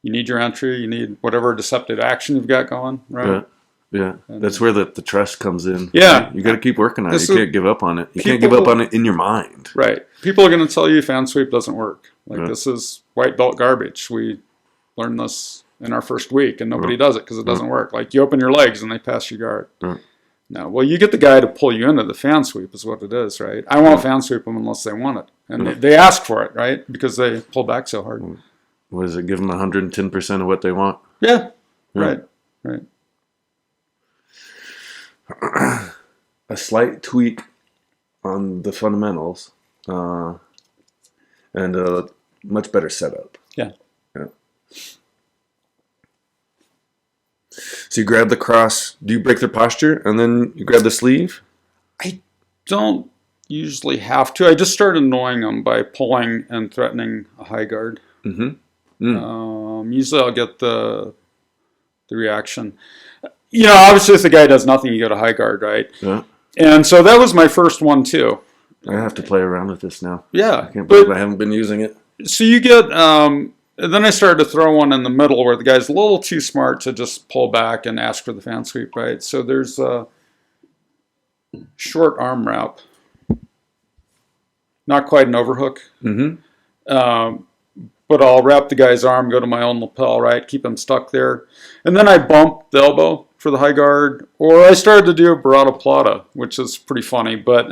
your entry, you need whatever deceptive action you've got going, right? Yeah. That's where the trust comes in. Yeah. You got to keep working on it. You can't give up on it. You can't give up on it in your mind. Right. People are going to tell you fan sweep doesn't work. Like, this is white belt garbage. We learned this in our first week, and nobody does it because it doesn't work. Like, you open your legs, and they pass your guard. No, well, you get the guy to pull you into the fan sweep is what it is, right? I won't fan sweep them unless they want it. And they ask for it, right? Because they pull back so hard. What does it give them 110% of what they want? Yeah. Right. A slight tweak on the fundamentals and a much better setup. Yeah. So So you grab the cross. Do you break their posture and then you grab the sleeve? I don't usually have to. I just start annoying them by pulling and threatening a high guard. Usually I'll get the reaction. Obviously if the guy does nothing, you go to high guard, right? Yeah. And so that was my first one too. I have to play around with this now. Yeah. I can't believe I haven't been using it. So you get, then I started to throw one in the middle where the guy's a little too smart to just pull back and ask for the fan sweep, right? So there's a short arm wrap. Not quite an overhook. But I'll wrap the guy's arm, go to my own lapel, right? Keep him stuck there. And then I bump the elbow for the high guard. Or I started to do a Barada Plata, which is pretty funny. But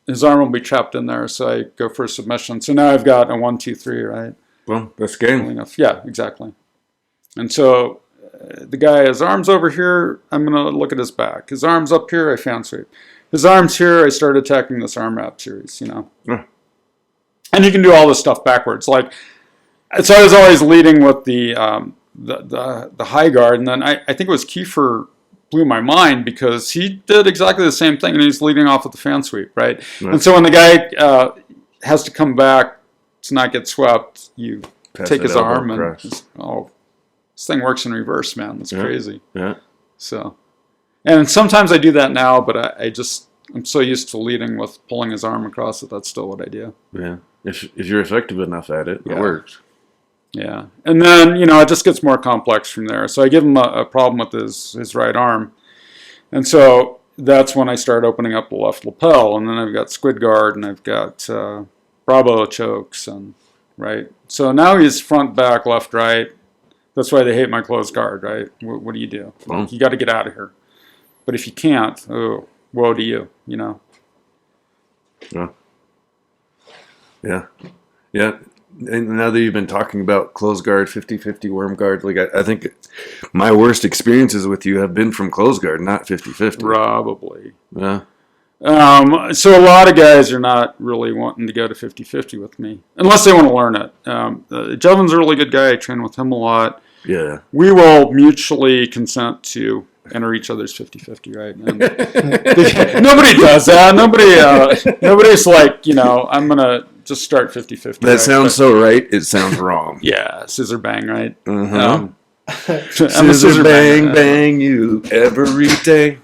his arm will be trapped in there, so I go for a submission. So now I've got a 1, 2, 3, right? Well, that's game. Yeah, exactly. And so the guy, his arm's over here, I'm going to look at his back. His arm's up here, I fan sweep. His arm's here, I start attacking this arm wrap series, Yeah. And you can do all this stuff backwards. So I was always leading with the high guard, and then I think it was Kiefer blew my mind because he did exactly the same thing, and he's leading off with the fan sweep, right? And so when the guy has to come back to not get swept, you take his arm and this thing works in reverse, man. That's crazy. Yeah. So, and sometimes I do that now, but I'm so used to leading with pulling his arm across that that's still what I do. Yeah. If you're effective enough at it, it works. Yeah. And then, it just gets more complex from there. So I give him a problem with his right arm. And so that's when I start opening up the left lapel. And then I've got squid guard and I've got Bravo chokes. And right. So now he's front, back, left, right. That's why they hate my closed guard, right? What do you do? You got to get out of here. But if you can't, woe to you, Yeah. Yeah. Yeah. And now that you've been talking about closed guard, 50-50 worm guard, I think my worst experiences with you have been from closed guard, not 50-50. Probably. Yeah. So a lot of guys are not really wanting to go to 50-50 with me, unless they want to learn it. Jevin's a really good guy. I train with him a lot. Yeah. We will mutually consent to enter each other's 50-50, right? And nobody does that. Nobody's like, I'm going to just start 50-50. That sounds so right. It sounds wrong. Yeah, scissor bang, right? Scissor bang, bang you every day.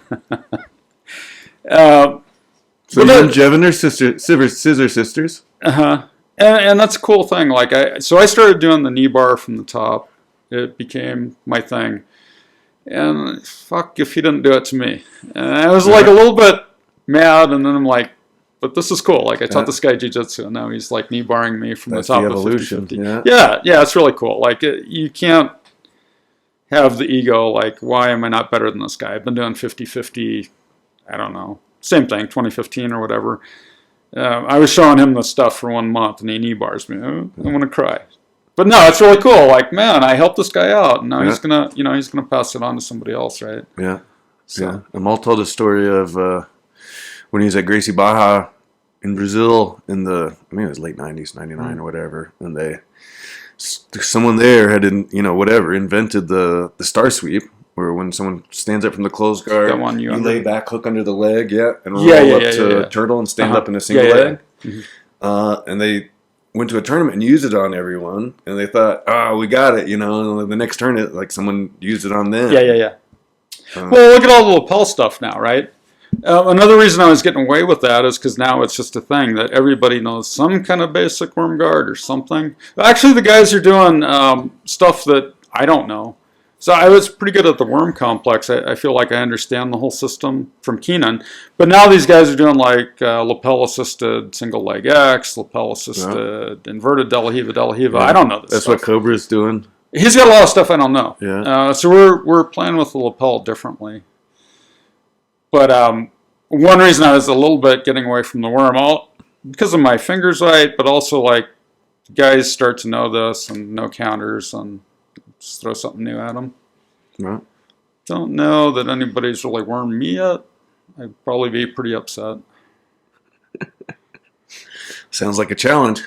So you and Jevin are scissor sisters? Uh-huh. And that's a cool thing. So I started doing the knee bar from the top. It became my thing. And fuck if he didn't do it to me. And I was a little bit mad, and then I'm like, but this is cool. I taught this guy jiu-jitsu, and now he's knee barring me from the top of 50-50. Yeah, it's really cool. You can't have the ego, why am I not better than this guy? I've been doing 50-50, I don't know, same thing, 2015 or whatever. I was showing him the stuff for 1 month, and he knee bars me. I want to cry. But no, it's really cool. Man, I helped this guy out, and now he's gonna pass it on to somebody else, right? Yeah. So. Yeah. I'm all told the story of when he was at Gracie Barra in Brazil in it was late 90s, 99 or whatever, and someone there had invented the star sweep, where when someone stands up from the closed guard, you lay back, hook under the leg, and roll up to turtle and stand up in a single leg. Mm-hmm. And they went to a tournament and used it on everyone, and they thought, we got it, and the next tournament, someone used it on them. Yeah. Well, look at all the lapel stuff now, right? Another reason I was getting away with that is because now it's just a thing that everybody knows some kind of basic worm guard or something. Actually, the guys are doing stuff that I don't know. So I was pretty good at the worm complex. I feel like I understand the whole system from Keenan. But now these guys are doing lapel-assisted single leg X, lapel-assisted inverted De La Hiva. Yeah. I don't know this That's stuff. what Cobra's doing. He's got a lot of stuff I don't know. Yeah. So we're playing with the lapel differently. But one reason I was a little bit getting away from the worm, because of my fingers right, but also guys start to know this and know counters and just throw something new at them. Right. Don't know that anybody's really wormed me yet. I'd probably be pretty upset. Sounds like a challenge.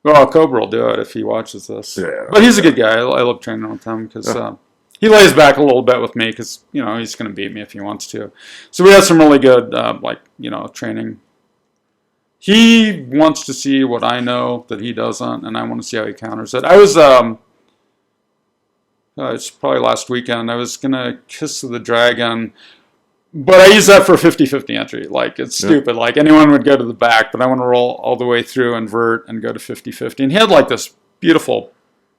Well, Cobra will do it if he watches this. Yeah. But he's a good guy. I love training with him because he lays back a little bit with me because, he's going to beat me if he wants to. So we had some really good, training. He wants to see what I know that he doesn't, and I want to see how he counters it. I was, it's probably last weekend, I was going to Kiss of the Dragon, but I use that for 50-50 entry. Like, it's stupid. Like, anyone would go to the back, but I want to roll all the way through, invert, and go to 50-50. And he had, like, this beautiful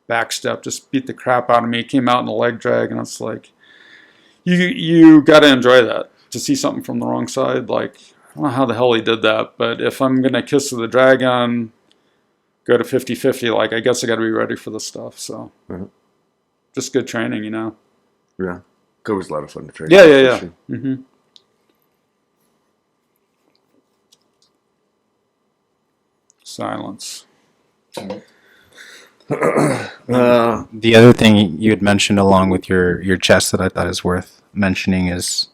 back step, just beat the crap out of me, came out in a leg drag, and it's like, you got to enjoy that, to see something from the wrong side. Like, I don't know how the hell he did that, but if I'm going to Kiss of the Dragon, go to 50-50, like, I guess I got to be ready for this stuff, so. Just good training, Yeah. Always a lot of fun to train. Yeah. Sure. Mm-hmm. Silence. The other thing you had mentioned along with your chess that I thought is worth mentioning is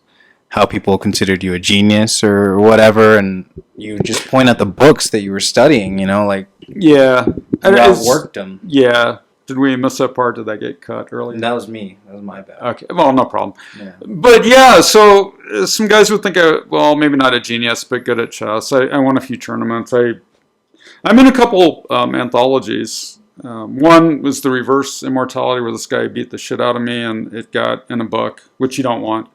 how people considered you a genius or whatever, and you just point at the books that you were studying, like yeah, you outworked them. Yeah. Did we miss that part? Did that get cut early? That was me. That was my bad. Okay. Well, no problem. Yeah. But yeah, so some guys would think, maybe not a genius, but good at chess. I won a few tournaments. I'm in a couple anthologies. One was the Reverse Immortality, where this guy beat the shit out of me, and it got in a book, which you don't want.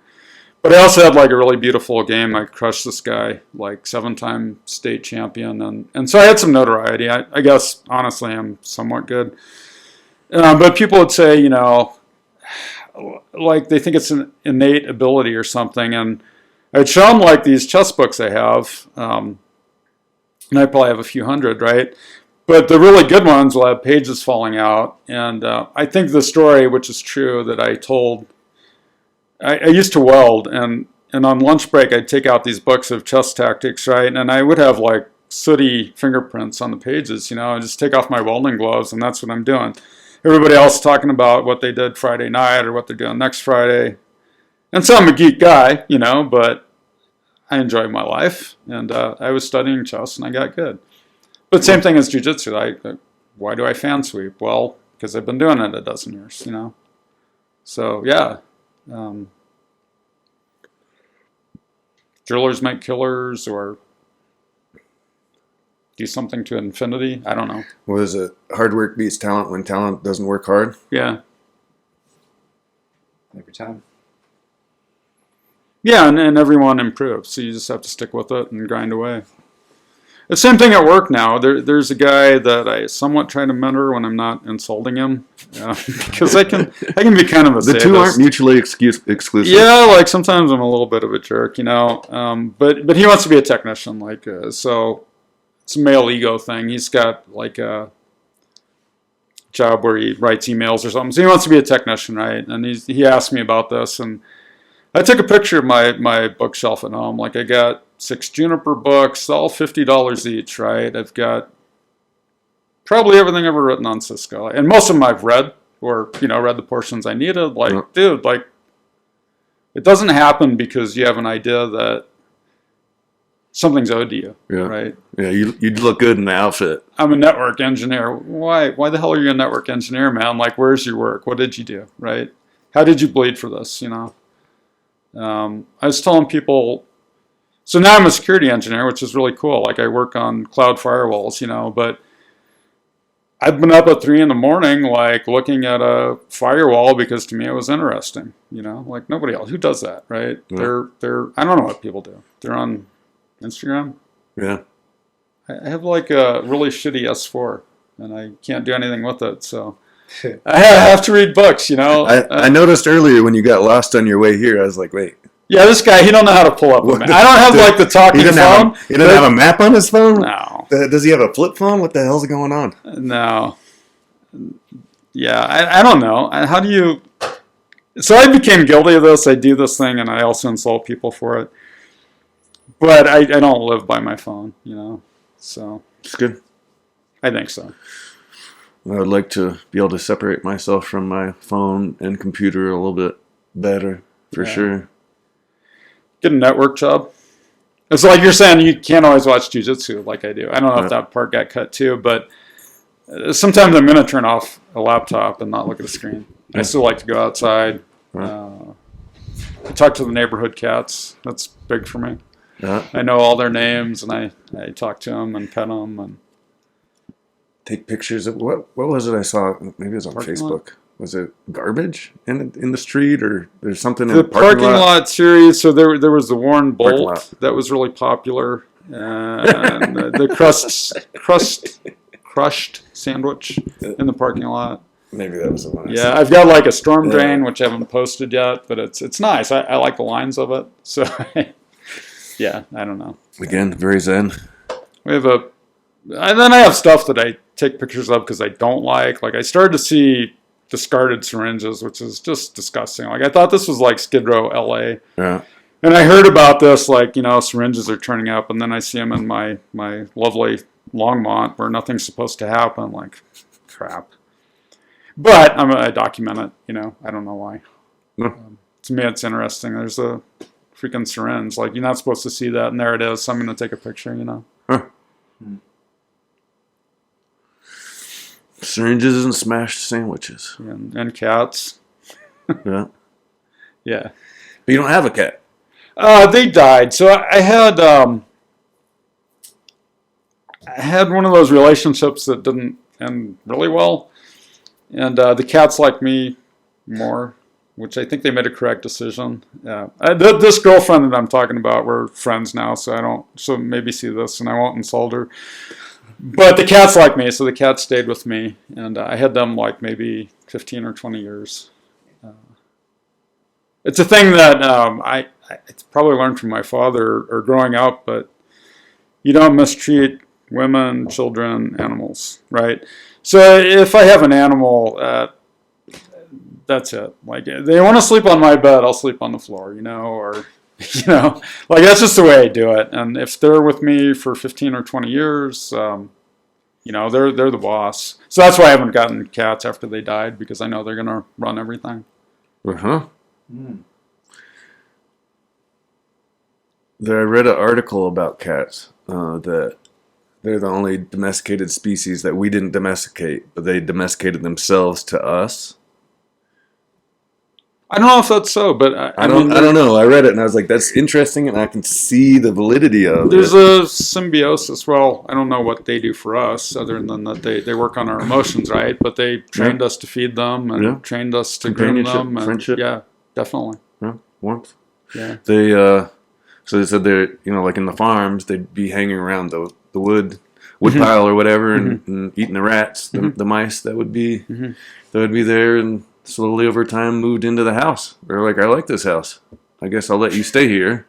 But I also had like a really beautiful game. I crushed this guy, like 7-time state champion, and so I had some notoriety. I guess honestly, I'm somewhat good. But people would say, like they think it's an innate ability or something. And I'd show them like these chess books I have, and I probably have a few hundred, right? But the really good ones will have pages falling out. And I think the story, which is true, that I told, I used to weld, and on lunch break I'd take out these books of chess tactics, right? And I would have like sooty fingerprints on the pages, I just take off my welding gloves, and that's what I'm doing. Everybody else talking about what they did Friday night or what they're doing next Friday. And so I'm a geek guy, but I enjoy my life. And I was studying chess, and I got good. But same thing as jiu-jitsu. Why do I fan sweep? Well, because I've been doing it a dozen years, So, yeah. Drillers make killers, or do something to infinity. I don't know. What is it? Hard work beats talent when talent doesn't work hard? Yeah. Every time. Yeah, and everyone improves, so you just have to stick with it and grind away. The same thing at work now. There's a guy that I somewhat try to mentor when I'm not insulting him, because I can be kind of a sadist. The two aren't mutually exclusive. Yeah, like sometimes I'm a little bit of a jerk, But he wants to be a technician, so it's a male ego thing. He's got like a job where he writes emails or something. So he wants to be a technician, right? And he asked me about this, and I took a picture of my bookshelf at home. Like, I got 6 Juniper books, all $50 each, right? I've got probably everything ever written on Cisco, and most of them I've read, or read the portions I needed. Like, dude, like, it doesn't happen because you have an idea that something's owed to you, right? Yeah, you'd look good in the outfit. I'm a network engineer. Why the hell are you a network engineer, man? Like, where's your work? What did you do, right? How did you bleed for this, I was telling people, so now I'm a security engineer, which is really cool. Like, I work on cloud firewalls, but I've been up at 3 a.m, like, looking at a firewall because to me it was interesting, like nobody else. Who does that, right? Yeah. I don't know what people do. They're on Instagram. Yeah. I have like a really shitty S4, and I can't do anything with it, so I have to read books, I noticed earlier when you got lost on your way here, I was like, wait. Yeah, this guy, he don't know how to pull up a map. I don't have like the talking phone. He doesn't have a map on his phone? No. Does he have a flip phone? What the hell's going on? No. Yeah, I don't know. How do you... So I became guilty of this. I do this thing, and I also insult people for it. But I don't live by my phone, So it's good. I think so. I would like to be able to separate myself from my phone and computer a little bit better, for sure. Get a network job. It's like you're saying you can't always watch jiu-jitsu like I do. I don't know if that part got cut too, but sometimes I'm going to turn off a laptop and not look at a screen. I still like to go outside. I talk to the neighborhood cats. That's big for me. I know all their names, and I talk to them and pet them and take pictures of what was it I saw? Maybe it was on Parking Facebook. lot? Was it garbage in the street, or there's something in the the parking lot? series. So there was the Warren Parking Bolt lot. that was really popular, and the crushed sandwich in the parking lot. Maybe that was the one. Yeah, I've got like a storm drain, which I haven't posted yet, but it's nice. I like the lines of it. So, yeah, I don't know. Again, very zen. We have and then I have stuff that I take pictures of because I don't like. Like I started to see discarded syringes, which is just disgusting. Like I thought this was like Skid Row, LA. Yeah. And I heard about this, like, syringes are turning up, and then I see them in my lovely Longmont where nothing's supposed to happen. Like, crap. But I document it, I don't know why. To me, it's interesting. There's a freaking syringe. Like, you're not supposed to see that, and there it is. So I'm going to take a picture, Huh. Syringes and smashed sandwiches. And cats. Yeah. Yeah. But you don't have a cat. They died. So I had one of those relationships that didn't end really well. And the cats like me more, which I think they made a correct decision. Yeah, this girlfriend that I'm talking about, we're friends now, so maybe see this, and I won't insult her. But the cats like me, so the cats stayed with me, and I had them like maybe 15 or 20 years. It's a thing that I probably learned from my father or growing up, but you don't mistreat women, children, animals, right? So if I have an animal, that's it. Like, they want to sleep on my bed, I'll sleep on the floor, or, like that's just the way I do it. And if they're with me for 15 or 20 years, they're the boss. So that's why I haven't gotten cats after they died, because I know they're going to run everything. Uh-huh. I read an article about cats that they're the only domesticated species that we didn't domesticate, but they domesticated themselves to us. I don't know if that's so, but I don't know. I read it and I was like, that's interesting, and I can see the validity of there's it. a symbiosis. Well, I don't know what they do for us other than that they work on our emotions, right? But they trained us to feed them and trained us to groom them. And, friendship. Yeah, definitely. Yeah, warmth. Yeah. So they said they're, like in the farms, they'd be hanging around the wood pile or whatever, and eating the rats, the mice that would be there, and slowly over time moved into the house. They're like, I like this house. I guess I'll let you stay here,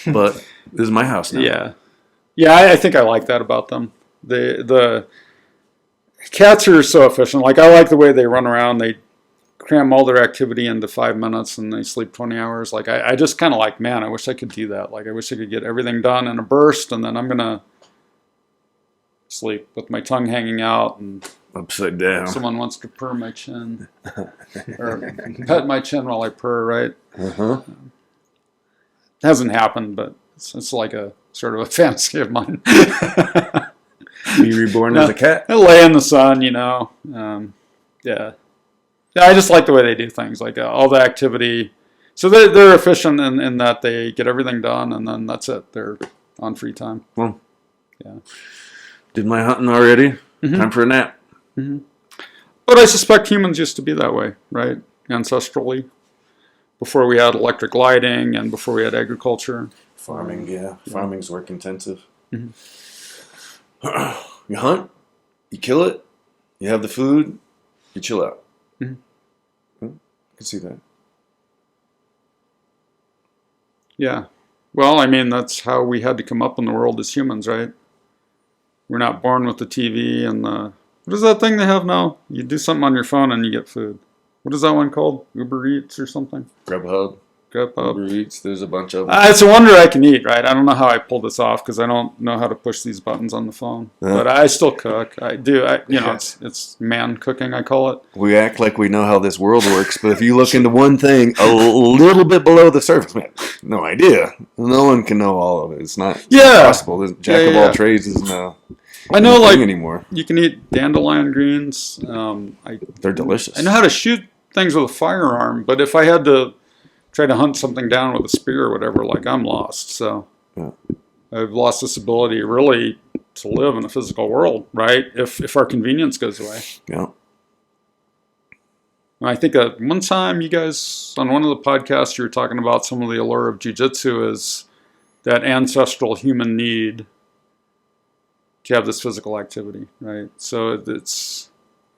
but this is my house now. Yeah. Yeah, I think I like that about them. The cats are so efficient. Like, I like the way they run around. They cram all their activity into 5 minutes and they sleep 20 hours. Like, I just kind of like, man, I wish I could do that. Like, I wish I could get everything done in a burst, and then I'm going to sleep with my tongue hanging out, and upside down. someone wants to purr my chin or pet my chin while I purr, right? Uh-huh. Hasn't happened, but it's like a sort of a fantasy of mine. Be reborn as a cat. I lay in the sun, yeah. I just like the way they do things, like all the activity. So they're efficient in that they get everything done, and then that's it. They're on free time. Well, yeah. Did my hunting already. Time for a nap. But I suspect humans used to be that way, right? Ancestrally, before we had electric lighting and before we had agriculture. Farming, yeah. Farming's work intensive. You hunt, you kill it, you have the food, you chill out. I can see that. Yeah. Well, I mean, that's how we had to come up in the world as humans, right? We're not born with the TV and the... What is that thing they have now? You do something on your phone and you get food. What is that one called? Uber Eats or something? Grubhub. Grubhub. Uber Eats, there's a bunch of them. It's a wonder I can eat, right? I don't know how I pull this off because I don't know how to push these buttons on the phone. But I still cook. I do. It's man cooking, I call it. We act like we know how this world works, but if you look into one thing a little bit below the surface, man, no idea. No one can know all of it. It's not possible. The jack of all trades is no. I know, like, anymore. You can eat dandelion greens. They're delicious. I know how to shoot things with a firearm, but if I had to try to hunt something down with a spear or whatever, like I'm lost. So Yeah. I've lost this ability really to live in a physical world, right? If our convenience goes away. Yeah. And I think that one time you guys, on one of the podcasts, you were talking about some of the allure of jiu-jitsu is that ancestral human need to have this physical activity, right? So it's,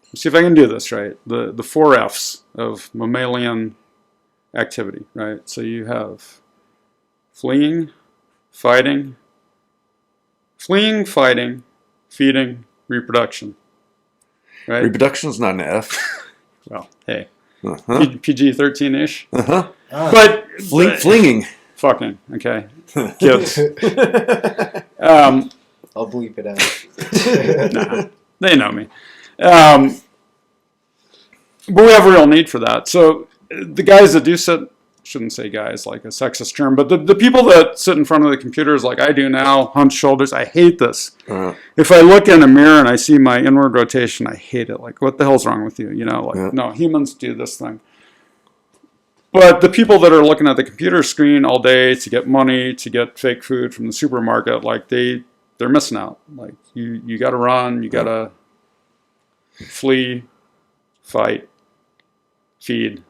let's see if I can do this right. The 4 F's of mammalian activity, right? So you have fleeing, fighting, feeding, reproduction, right? Reproduction's not an F. Well, hey, Uh-huh. PG-13-ish. Uh-huh. But Flinging. fucking, okay. Kids. I'll bleep it out. Nah, they know me. But we have a real need for that. So the guys that do sit, shouldn't say guys like a sexist term, but the people that sit in front of the computers like I do now, hunch shoulders, I hate this. Uh-huh. If I look in a mirror and I see my inward rotation, I hate it. Like, what the hell's wrong with you? You know, like, Yeah. no, humans do this thing. But the people that are looking at the computer screen all day to get money, to get fake food from the supermarket, like they're missing out. Like you got to run, you got to flee, fight, feed.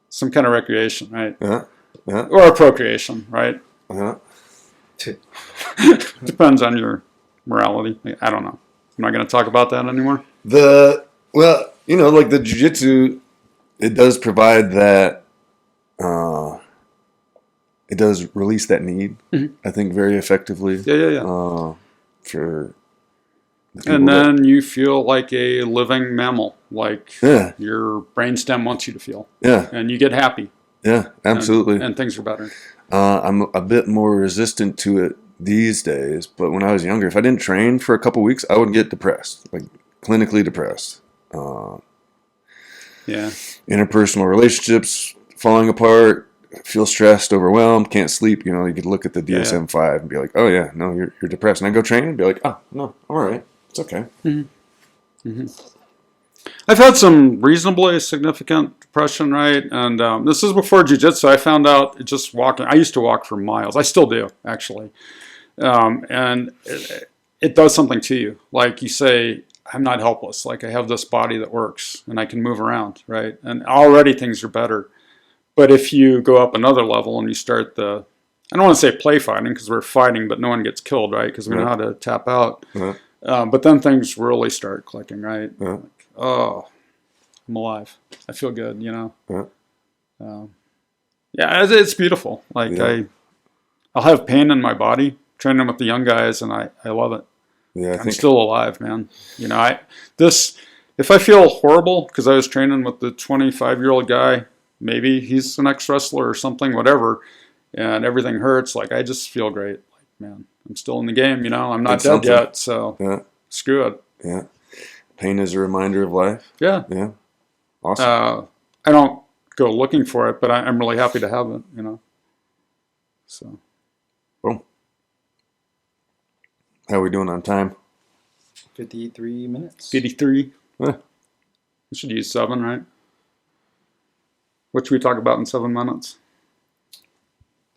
Some kind of recreation, right? Yeah. Yeah. Or procreation, right? Uh-huh. Depends on your morality. I don't know. I'm not going to talk about that anymore. Well, you know, like the jiu-jitsu, it does provide that, it does release that need, I think, very effectively. Yeah. For the people And then you feel like a living mammal, like Yeah. your brainstem wants you to feel. Yeah, And you get happy. yeah, absolutely. And things are better. I'm a bit more resistant to it these days, but when I was younger, if I didn't train for a couple weeks, I would get depressed, like clinically depressed. Yeah. Interpersonal relationships falling apart, feel stressed, overwhelmed, can't sleep. You know, you could look at the DSM-5 and be like, "Oh yeah, no, you're depressed." And I go train and be like, "Oh no, I'm all right, it's okay." I've had some reasonably significant depression, right? And this is before jiu-jitsu. I found out just walking. I used to walk for miles. I still do, actually. And it does something to you. Like you say, I'm not helpless. Like I have this body that works and I can move around, right? And already things are better. But if you go up another level and you start I don't want to say play fighting because we're fighting, but no one gets killed, right? Because we know how to tap out. But then things really start clicking, right? Like, oh, I'm alive. I feel good, you know? Yeah, it's beautiful. Like I'll have pain in my body training with the young guys, and I love it. Yeah, I'm still alive, man. You know, if I feel horrible because I was training with the 25-year-old guy, maybe he's an ex-wrestler or something, whatever, and everything hurts, like I just feel great. Like, man, I'm still in the game, you know, I'm not dead yet, so screw it. Yeah. Pain is a reminder of life. Yeah. Yeah. Awesome. I don't go looking for it, but I'm really happy to have it, you know. So. Boom. How are we doing on time? 53 minutes. 53. Yeah. We should use 7, right? What should we talk about in 7 minutes?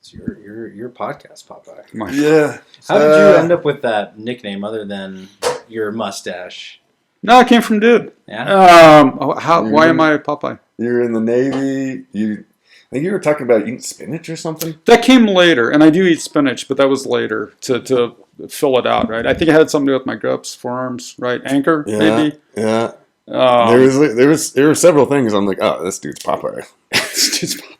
It's your podcast, Popeye. Yeah. How did you end up with that nickname other than your mustache? No, it came from Dude. Yeah. Why am I a Popeye? You're in the Navy. I think you were talking about eating spinach or something. That came later, and I do eat spinach, but that was later to fill it out, right? I think it had something to do with my grips, forearms, right? Anchor, maybe. Yeah. There were several things. I'm like, oh, this dude's Popeye. This dude's Popeye.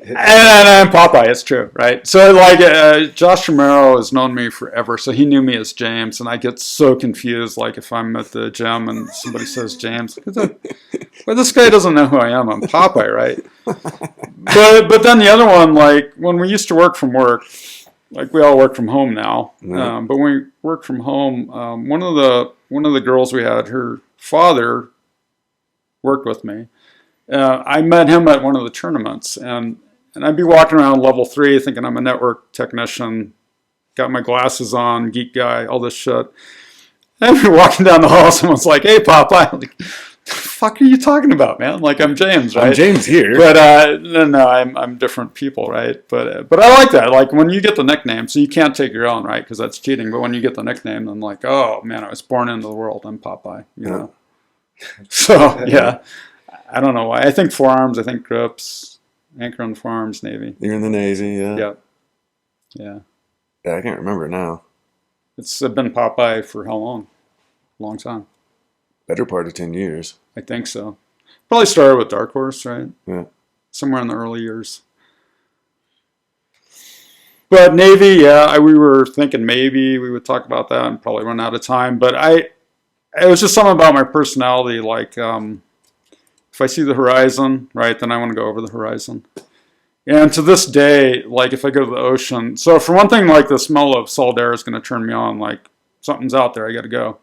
and I'm Popeye, it's true, right? So, like, Josh Romero has known me forever, so he knew me as James, and I get so confused, like, if I'm at the gym and somebody says James, well, this guy doesn't know who I am. I'm Popeye, right? But then the other one, like, when we used to work from work, like, we all work from home now, but when we work from home, one of the girls we had, her father worked with me. I met him at one of the tournaments, and I'd be walking around level 3 thinking I'm a network technician, got my glasses on, geek guy, all this shit. I'd be walking down the hall, someone's like, "Hey, Popeye." I'm like, the fuck are you talking about, man? Like, I'm James, right? I'm James here. But no, I'm different people, right? But I like that. Like when you get the nickname, so you can't take your own, right? Because that's cheating. But when you get the nickname, then like, oh man, I was born into the world. I'm Popeye, you know. So yeah, I don't know why. I think forearms. I think grips, anchor on forearms, Navy. You're in the Navy, yeah. Yep. Yeah. Yeah, I can't remember now. It's been Popeye for how long? Long time. Better part of 10 years. I think so. Probably started with Dark Horse, right? Yeah. Somewhere in the early years. But Navy, yeah, we were thinking maybe we would talk about that and probably run out of time. But it was just something about my personality. Like, if I see the horizon, right, then I want to go over the horizon. And to this day, like if I go to the ocean, so for one thing, like the smell of salt air is going to turn me on. Like something's out there, I got to go.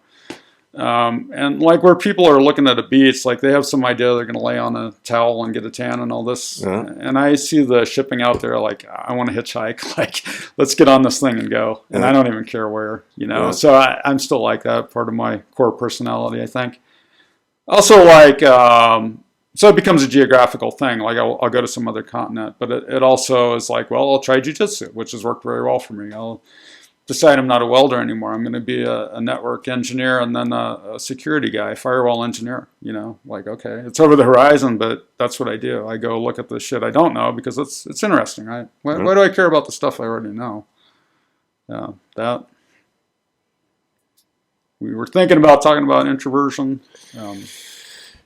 And like where people are looking at a beach, like they have some idea they're going to lay on a towel and get a tan and all this. Yeah. And I see the shipping out there, like I want to hitchhike, like let's get on this thing and go. And Yeah. I don't even care where, you know. Yeah. So I'm still like that, part of my core personality, I think. Also, like, so it becomes a geographical thing. Like I'll go to some other continent, but it also is like, well, I'll try jiu-jitsu, which has worked very well for me. I'll decide I'm not a welder anymore. I'm going to be a network engineer and then a security guy, firewall engineer, you know, like, okay, it's over the horizon, but that's what I do. I go look at the shit I don't know because it's interesting, right? Why do I care about the stuff I already know? That we were thinking about talking about introversion.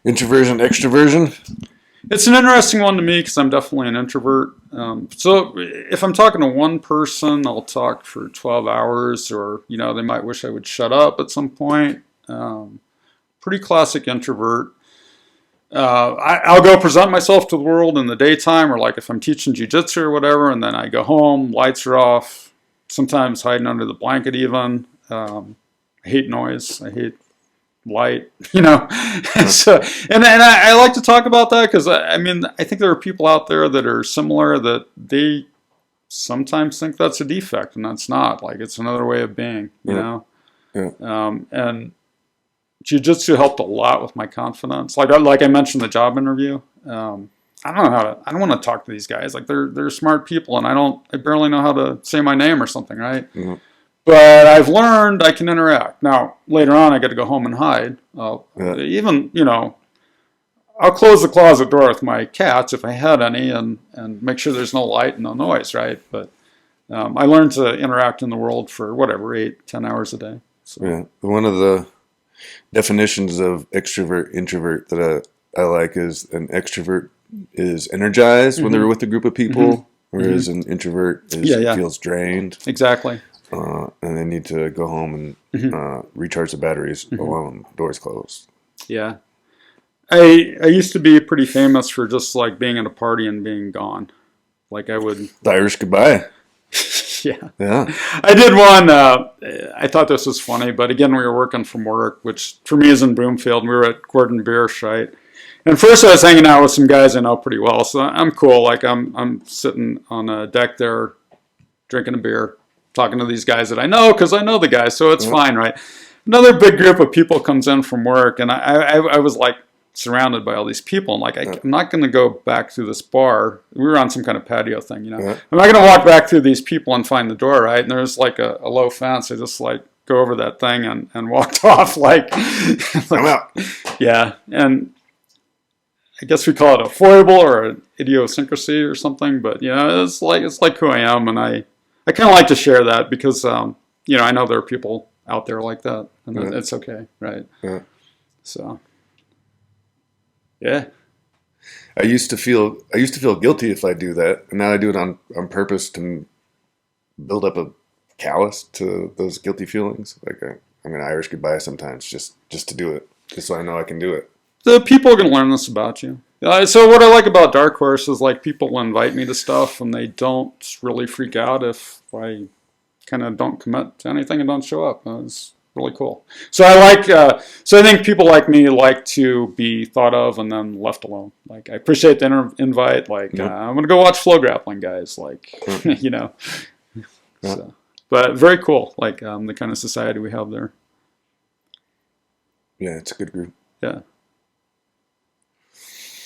Introversion, extroversion? It's an interesting one to me because I'm definitely an introvert. So if I'm talking to one person, I'll talk for 12 hours or, you know, they might wish I would shut up at some point. Pretty classic introvert. I'll go present myself to the world in the daytime or like if I'm teaching jiu-jitsu or whatever, and then I go home, lights are off, sometimes hiding under the blanket even. I hate noise. I hate light, you know. So, and I like to talk about that because I mean I think there are people out there that are similar that they sometimes think that's a defect and that's not. Like it's another way of being, you know. Yeah. And jiu-jitsu helped a lot with my confidence. Like I mentioned the job interview. I don't know how to. I don't want to talk to these guys. Like they're smart people, and I barely know how to say my name or something, right? Mm-hmm. But I've learned I can interact. Now, later on, I got to go home and hide. Even, you know, I'll close the closet door with my cats if I had any and make sure there's no light and no noise, right? But I learned to interact in the world for, whatever, 8-10 hours a day. So. Yeah. One of the definitions of extrovert, introvert that I like is an extrovert is energized when they're with a group of people, whereas an introvert feels drained. Exactly. And they need to go home and recharge the batteries alone, doors closed. Yeah. I used to be pretty famous for just like being at a party and being gone. Like I would... The Irish goodbye. Yeah. Yeah. I did one, I thought this was funny, but again, we were working from work, which for me is in Broomfield, and we were at Gordon Biersch, right? And first I was hanging out with some guys I know pretty well, so I'm cool. Like I'm sitting on a deck there, drinking a beer, talking to these guys that I know because I know the guys, so it's fine, right? Another big group of people comes in from work, and I was like surrounded by all these people. And like, I'm not going to go back through this bar. We were on some kind of patio thing, you know. I'm not going to walk back through these people and find the door, right? And there's like a low fence. I just like go over that thing and walked off like, I'm out. Yeah. And I guess we call it a foible or an idiosyncrasy or something, but you know, it's like who I am, and I kind of like to share that because, you know, I know there are people out there like that, and it's okay, right? Yeah. So, yeah. I used to feel guilty if I do that, and now I do it on purpose to build up a callus to those guilty feelings. Like I'm gonna Irish goodbye sometimes just to do it, just so I know I can do it. The people are gonna learn this about you. So what I like about Dark Horse is like people will invite me to stuff and they don't really freak out if I kind of don't commit to anything and don't show up. It's really cool. So I like. So I think people like me like to be thought of and then left alone. Like I appreciate the invite. Like I'm gonna go watch flow grappling, guys. Like you know. So, but very cool. Like the kind of society we have there. Yeah, it's a good group. Yeah.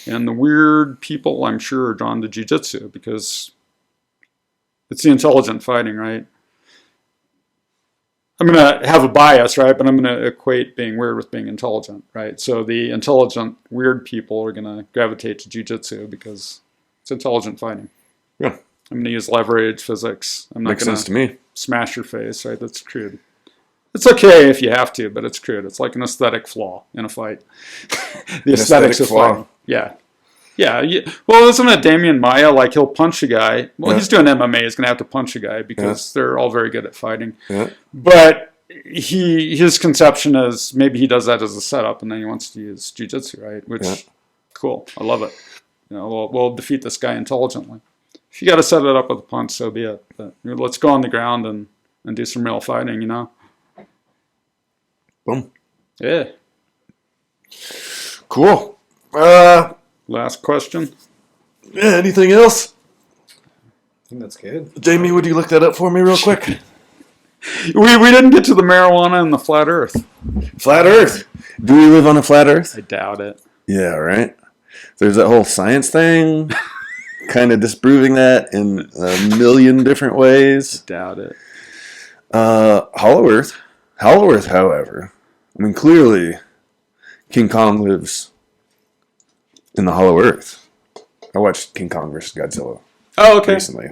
And the weird people, I'm sure, are drawn to jiu-jitsu because it's the intelligent fighting, right? I'm going to have a bias, right? But I'm going to equate being weird with being intelligent, right? So the intelligent, weird people are going to gravitate to jiu-jitsu because it's intelligent fighting. Yeah. I'm going to use leverage, physics. I'm not Makes going sense to me. smash your face, right? That's crude. It's okay if you have to, but it's crude. It's like an aesthetic flaw in a fight. The aesthetics of fighting. Yeah. Yeah. Well, isn't it Damian Maya? Like, he'll punch a guy. Well, he's doing MMA. He's going to have to punch a guy because they're all very good at fighting. Yeah. But his conception is maybe he does that as a setup, and then he wants to use jiu-jitsu, right? Which, cool. I love it. You know, we'll defeat this guy intelligently. If you got to set it up with a punch, so be it. But let's go on the ground and do some real fighting, you know? Boom. Yeah. Cool. Last question. Yeah, anything else? I think that's good. Jamie, would you look that up for me real quick? We didn't get to the marijuana and the flat earth. Flat Earth. Do we live on a flat Earth? I doubt it. Yeah, right. There's that whole science thing, kind of disproving that in a million different ways. Doubt it. Hollow Earth. Hollow Earth, however, I mean, clearly King Kong lives in the Hollow Earth. I watched King Kong versus Godzilla recently.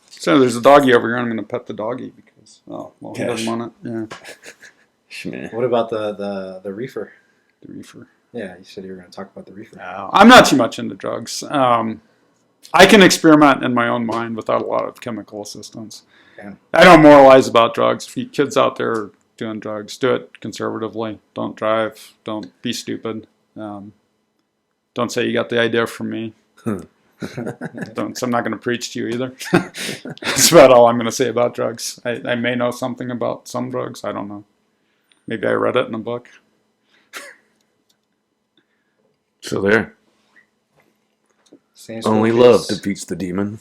So there's a doggy over here. I'm going to pet the doggy because, he Cash. doesn't want it. Yeah. What about the reefer? The reefer. Yeah, you said you were going to talk about the reefer. No, I'm not too much into drugs. I can experiment in my own mind without a lot of chemical assistance. Yeah. I don't moralize about drugs. If you kids out there are doing drugs, do it conservatively. Don't drive. Don't be stupid. Don't say you got the idea from me. So I'm not going to preach to you either. That's about all I'm going to say about drugs. I may know something about some drugs. I don't know. Maybe I read it in a book. So there. Same Only sort of love case. defeats the demon.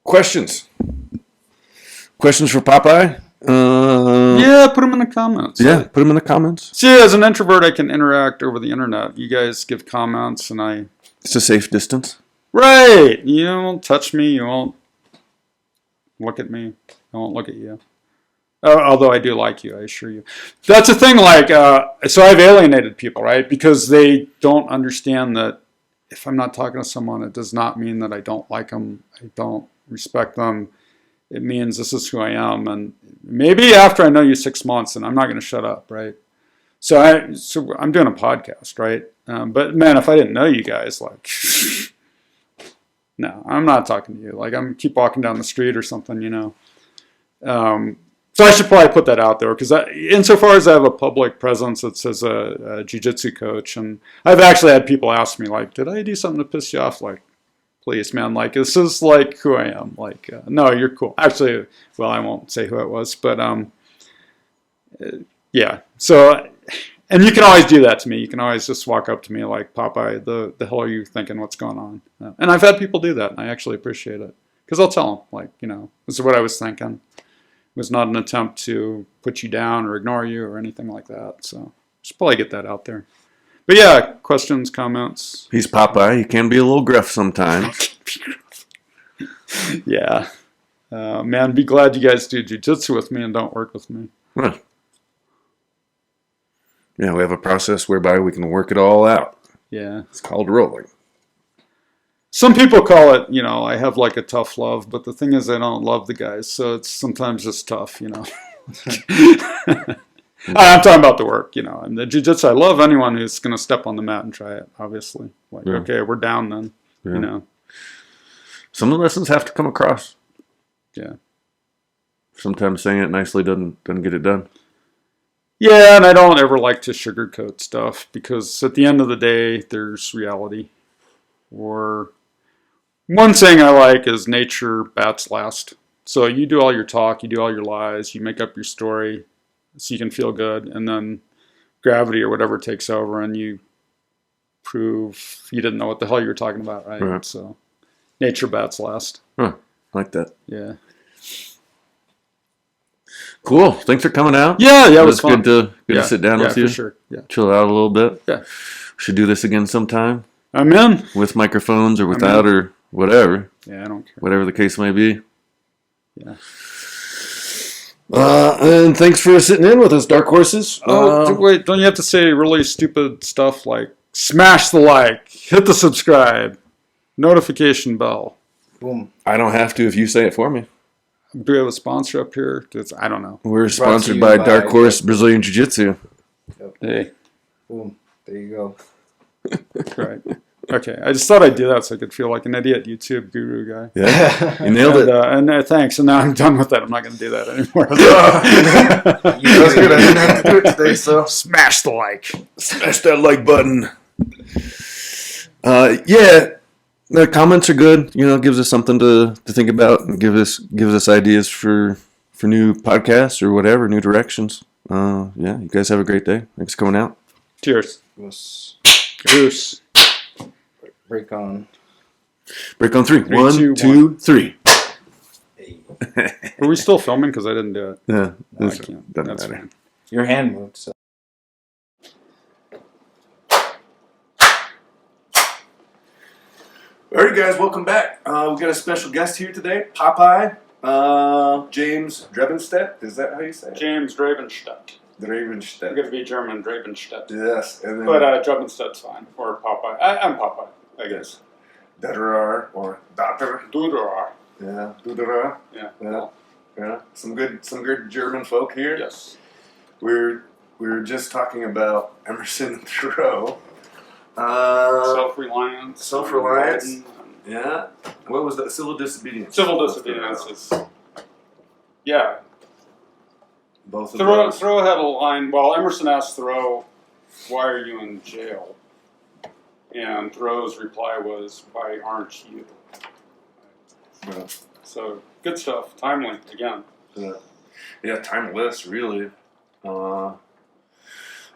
Questions? Questions for Popeye? Yeah, put them in the comments. Yeah, put them in the comments. See, as an introvert, I can interact over the internet. You guys give comments, and It's a safe distance. Right. You won't touch me. You won't look at me. I won't look at you. Although I do like you, I assure you. That's the thing, like, so I've alienated people, right? Because they don't understand that if I'm not talking to someone, it does not mean that I don't like them. I don't respect them. It means this is who I am. And maybe after I know you 6 months, and I'm not going to shut up, right? So I'm doing a podcast, right? But man, if I didn't know you guys, like, no, I'm not talking to you. Like, I'm keep walking down the street or something, you know. So I should probably put that out there because insofar as I have a public presence that says a jiu-jitsu coach, and I've actually had people ask me, like, did I do something to piss you off? Like, please, man, like, this is like who I am. Like, no, you're cool. Actually, well, I won't say who it was, but yeah. So, and you can always do that to me. You can always just walk up to me like, Popeye, the hell are you thinking? What's going on? And I've had people do that, and I actually appreciate it because I'll tell them, like, you know, this is what I was thinking. It was not an attempt to put you down or ignore you or anything like that. So just probably get that out there. But yeah, questions, comments. He's Popeye. He can be a little gruff sometimes. Yeah. Man, be glad you guys do jiu-jitsu with me and don't work with me. Well, yeah, we have a process whereby we can work it all out. Yeah. It's called rolling. Some people call it, you know, I have like a tough love, but the thing is I don't love the guys, so it's sometimes just tough, you know. I'm talking about the work, you know. And the jiu-jitsu, I love anyone who's going to step on the mat and try it, obviously. Like, Yeah. okay, we're down then, you know. Some of the lessons have to come across. Yeah. Sometimes saying it nicely doesn't get it done. Yeah, and I don't ever like to sugarcoat stuff because at the end of the day, there's reality. Or one saying I like is nature bats last. So you do all your talk, you do all your lies, you make up your story so you can feel good, and then gravity or whatever takes over and you prove you didn't know what the hell you were talking about, right? Right. So nature bats last. Huh. Like that. Yeah. Cool. Thanks for coming out. Yeah, it It was was fun. good to sit down with you. for sure. Yeah. Chill out a little bit. Yeah. Should do this again sometime I'm in. with microphones or without or whatever. Yeah, I don't care. Whatever the case may be. Yeah. And thanks for sitting in with us, Dark Horses. Wait, don't you have to say really stupid stuff like smash the like, hit the subscribe, notification bell? Boom. I don't have to if you say it for me. Do we have a sponsor up here? I don't know. We're to sponsored you by by Dark Horse Brazilian Jiu-Jitsu. Hey, Boom. There you go. right. Okay, I just thought I'd do that so I could feel like an idiot YouTube guru guy. Yeah, you nailed it. Thanks, and now I'm done with that. I'm not going to do that anymore. That's good. I didn't have to do it today, so Smash the like. smash that like button. Yeah, the comments are good. You know, it gives us something to think about and gives us ideas for new podcasts or whatever, new directions. Yeah, you guys have a great day. Thanks for coming out. Cheers. Let's Goose. break on. Break on three. Three, 1, two, 2, 3. Are we still filming? Because I didn't do it. Yeah, No, I that's- can't. doesn't That's matter. fine. Your hand moved, so. All right, guys, welcome back. We got a special guest here today, Popeye, James Drebenstedt. Is that how you say it? James Drebenstedt. I'm Drebenstedt. going to be German, Drebenstedt. Yes, and then But Drebenstedt's fine. Or Popeye. I'm Popeye, I guess. Dutterer or Dotter. Duderar. Yeah, Duderer. Yeah. Yeah, yeah. Some good German folk here. Yes. We were just talking about Emerson and Thoreau. Self-reliance. self-reliance. and Yeah. What was that? Civil disobedience. Civil disobedience is. Yeah. Both of Thoreau, those. Thoreau had a line. Well, Emerson asked Thoreau, "Why are you in jail?" And Thoreau's reply was, "Why aren't you?" Yeah. So good stuff. Timely again. Yeah, timeless, really.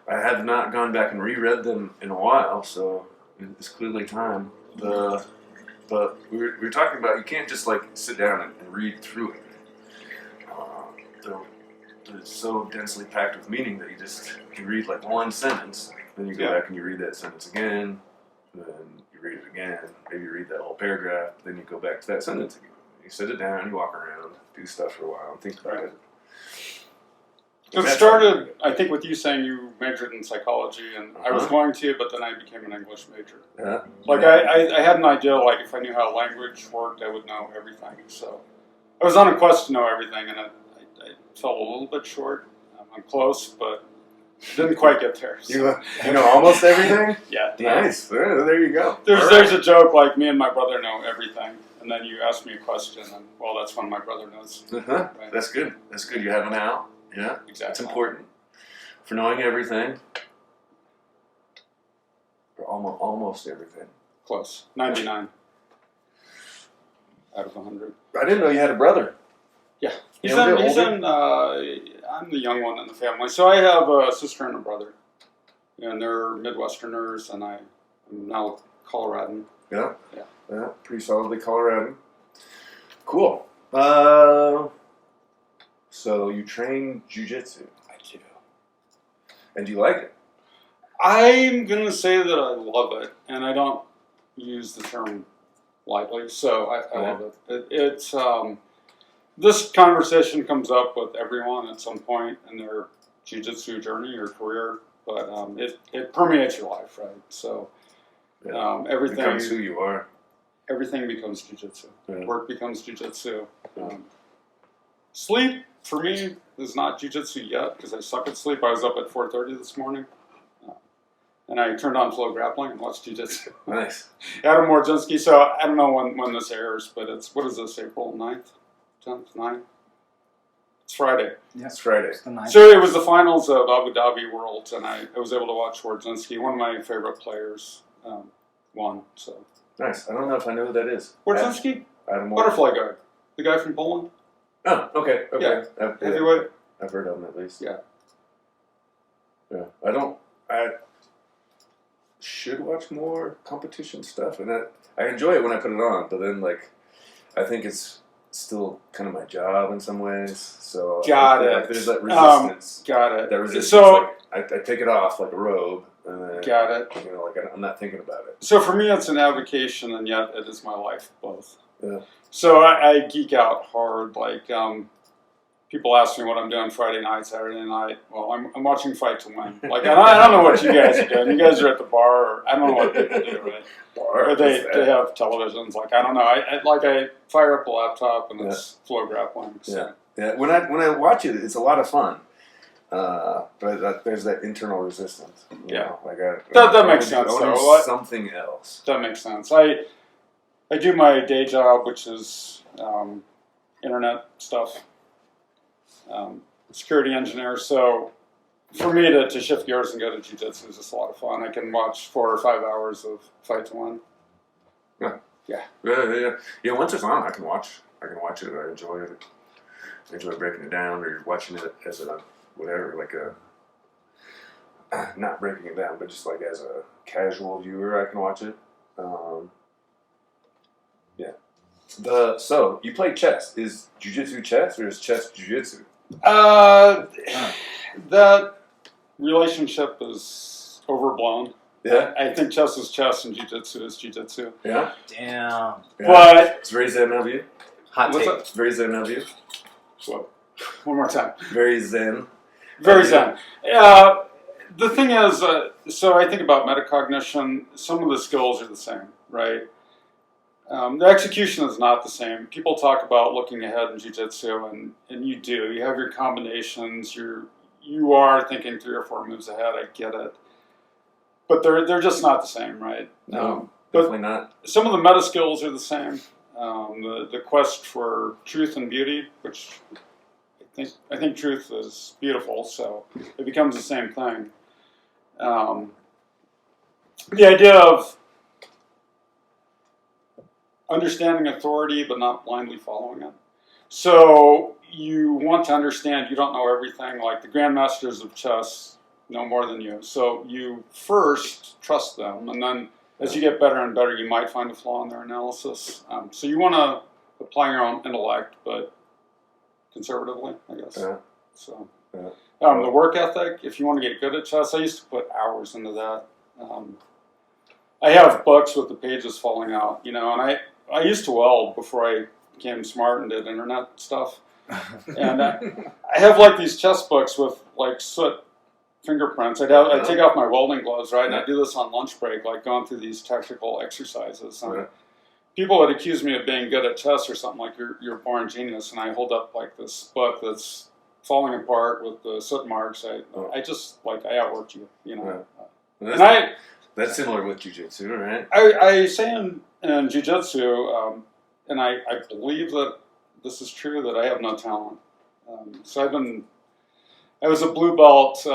I have not gone back and reread them in a while, so it's clearly time. But we were talking about you can't just like sit down and read through it. It's so densely packed with meaning that you read like one sentence, then you go Yeah. back and you read that sentence again, then you read it again, maybe you read that whole paragraph, then you go back to that sentence again. You sit it down, you walk around, do stuff for a while, and think about it. It started, I think, with you saying you majored in psychology, and I was Uh-huh. going to, but then I became an English major. Yeah. Like, I had an idea, like, if I knew how language worked, I would know everything. So I was on a quest to know everything, and I fell a little bit short. I'm close, but didn't quite get there. So. You know almost everything? Yeah. damn. Nice. There you go. There's a joke, like, me and my brother know everything, and then you ask me a question, and, well, that's when my brother knows. Uh-huh. Right. That's good. That's good. You have an out. Yeah. Exactly. That's important. For knowing everything. Or almost everything. Close. 99 out of 100. I didn't know you had a brother. Yeah. He's Younger, in, I'm the young one in the family. So I have a sister and a brother. And they're Midwesterners, and I'm now Coloradan. Yeah. Yeah. Yeah. Pretty solidly Coloradan. Cool. So you train jiu-jitsu. I do. And do you like it? I'm going to say that I love it, and I don't use the term lightly, so I love it. It's this conversation comes up with everyone at some point in their jiu-jitsu journey or career, but it permeates your life, right? So everything Becomes who you are. Everything becomes jiu-jitsu. Yeah. Work becomes jiu-jitsu. Sleep, for me, is not jiu-jitsu yet because I suck at sleep. I was up at 4:30 this morning, and I turned on Flow Grappling and watched jiu-jitsu. Nice. Adam Morzinski, so I don't know when this airs, but what is this, April 9th? 10th? 9th? It's Friday. Yeah. It's Friday. It's the ninth. So it was the finals of Abu Dhabi Worlds, and I was able to watch Wardzinski, one of my favorite players, won. So Nice. I don't know if I know who that is. Wardzinski? Adam Butterfly guy. The guy from Poland? Oh, okay. Yeah. I've Heavyweight? heard of him at least. Yeah. Yeah. I should watch more competition stuff, and I enjoy it when I put it on, but then, like, I think it's still kind of my job in some ways. So Got like, it. there's that resistance. Got it. That resistance. So like, I take it off like a robe, and then, got it. you know, like I'm not thinking about it. So for me, it's an avocation, and yet it is my life, both. Yeah. So I geek out hard. Like people ask me what I'm doing Friday night, Saturday night. Well, I'm watching Fight to Win. Like I don't know what you guys are doing. You guys are at the bar, or I don't know what people do. Right? Or they have televisions. Like I don't know. I fire up a laptop and it's flow grappling. So. Yeah. When I watch it, it's a lot of fun. But there's that internal resistance. You know? Like that makes sense. I want to do something else. That makes sense. I do my day job, which is internet stuff, security engineer. So for me to shift gears and go to jiu-jitsu is just a lot of fun. I can watch 4 or 5 hours of Fight to Win. Yeah. Once it's on, I can watch it. I enjoy it. I enjoy breaking it down or watching it as a whatever, like not breaking it down, but just like as a casual viewer, I can watch it. So you play chess. Is jiu-jitsu chess or is chess jiu-jitsu? That relationship is overblown. Yeah. I think chess is chess and jiu-jitsu is jiu-jitsu. Yeah. Damn. But it's very zen of you. Hot take. It's very zen of you. Whoa. One more time. Very zen. Very zen. The thing is, so I think about metacognition. Some of the skills are the same, right? The execution is not the same. People talk about looking ahead in jiu-jitsu, and you do. You have your combinations. You are thinking 3 or 4 moves ahead. I get it, but they're just not the same, right? No, definitely not. Some of the meta skills are the same. The quest for truth and beauty, which I think truth is beautiful, so it becomes the same thing. The idea of understanding authority but not blindly following it. So you want to understand you don't know everything, like the grandmasters of chess know more than you. So you first trust them, and then as you get better and better, you might find a flaw in their analysis. So you want to apply your own intellect, but conservatively, I guess. Yeah. So Yeah. the work ethic, if you want to get good at chess, I used to put hours into that. I have books with the pages falling out, and I used to weld before I became smart and did internet stuff. And I have like these chess books with like soot fingerprints. I'd take off my welding gloves, right? And I do this on lunch break, like going through these tactical exercises. And people would accuse me of being good at chess or something, like you're a born genius. And I hold up like this book that's falling apart with the soot marks. I just like I outworked you, That's similar with jiu-jitsu, right? I say in jiu-jitsu, and I believe that this is true, that I have no talent. So I was a blue belt.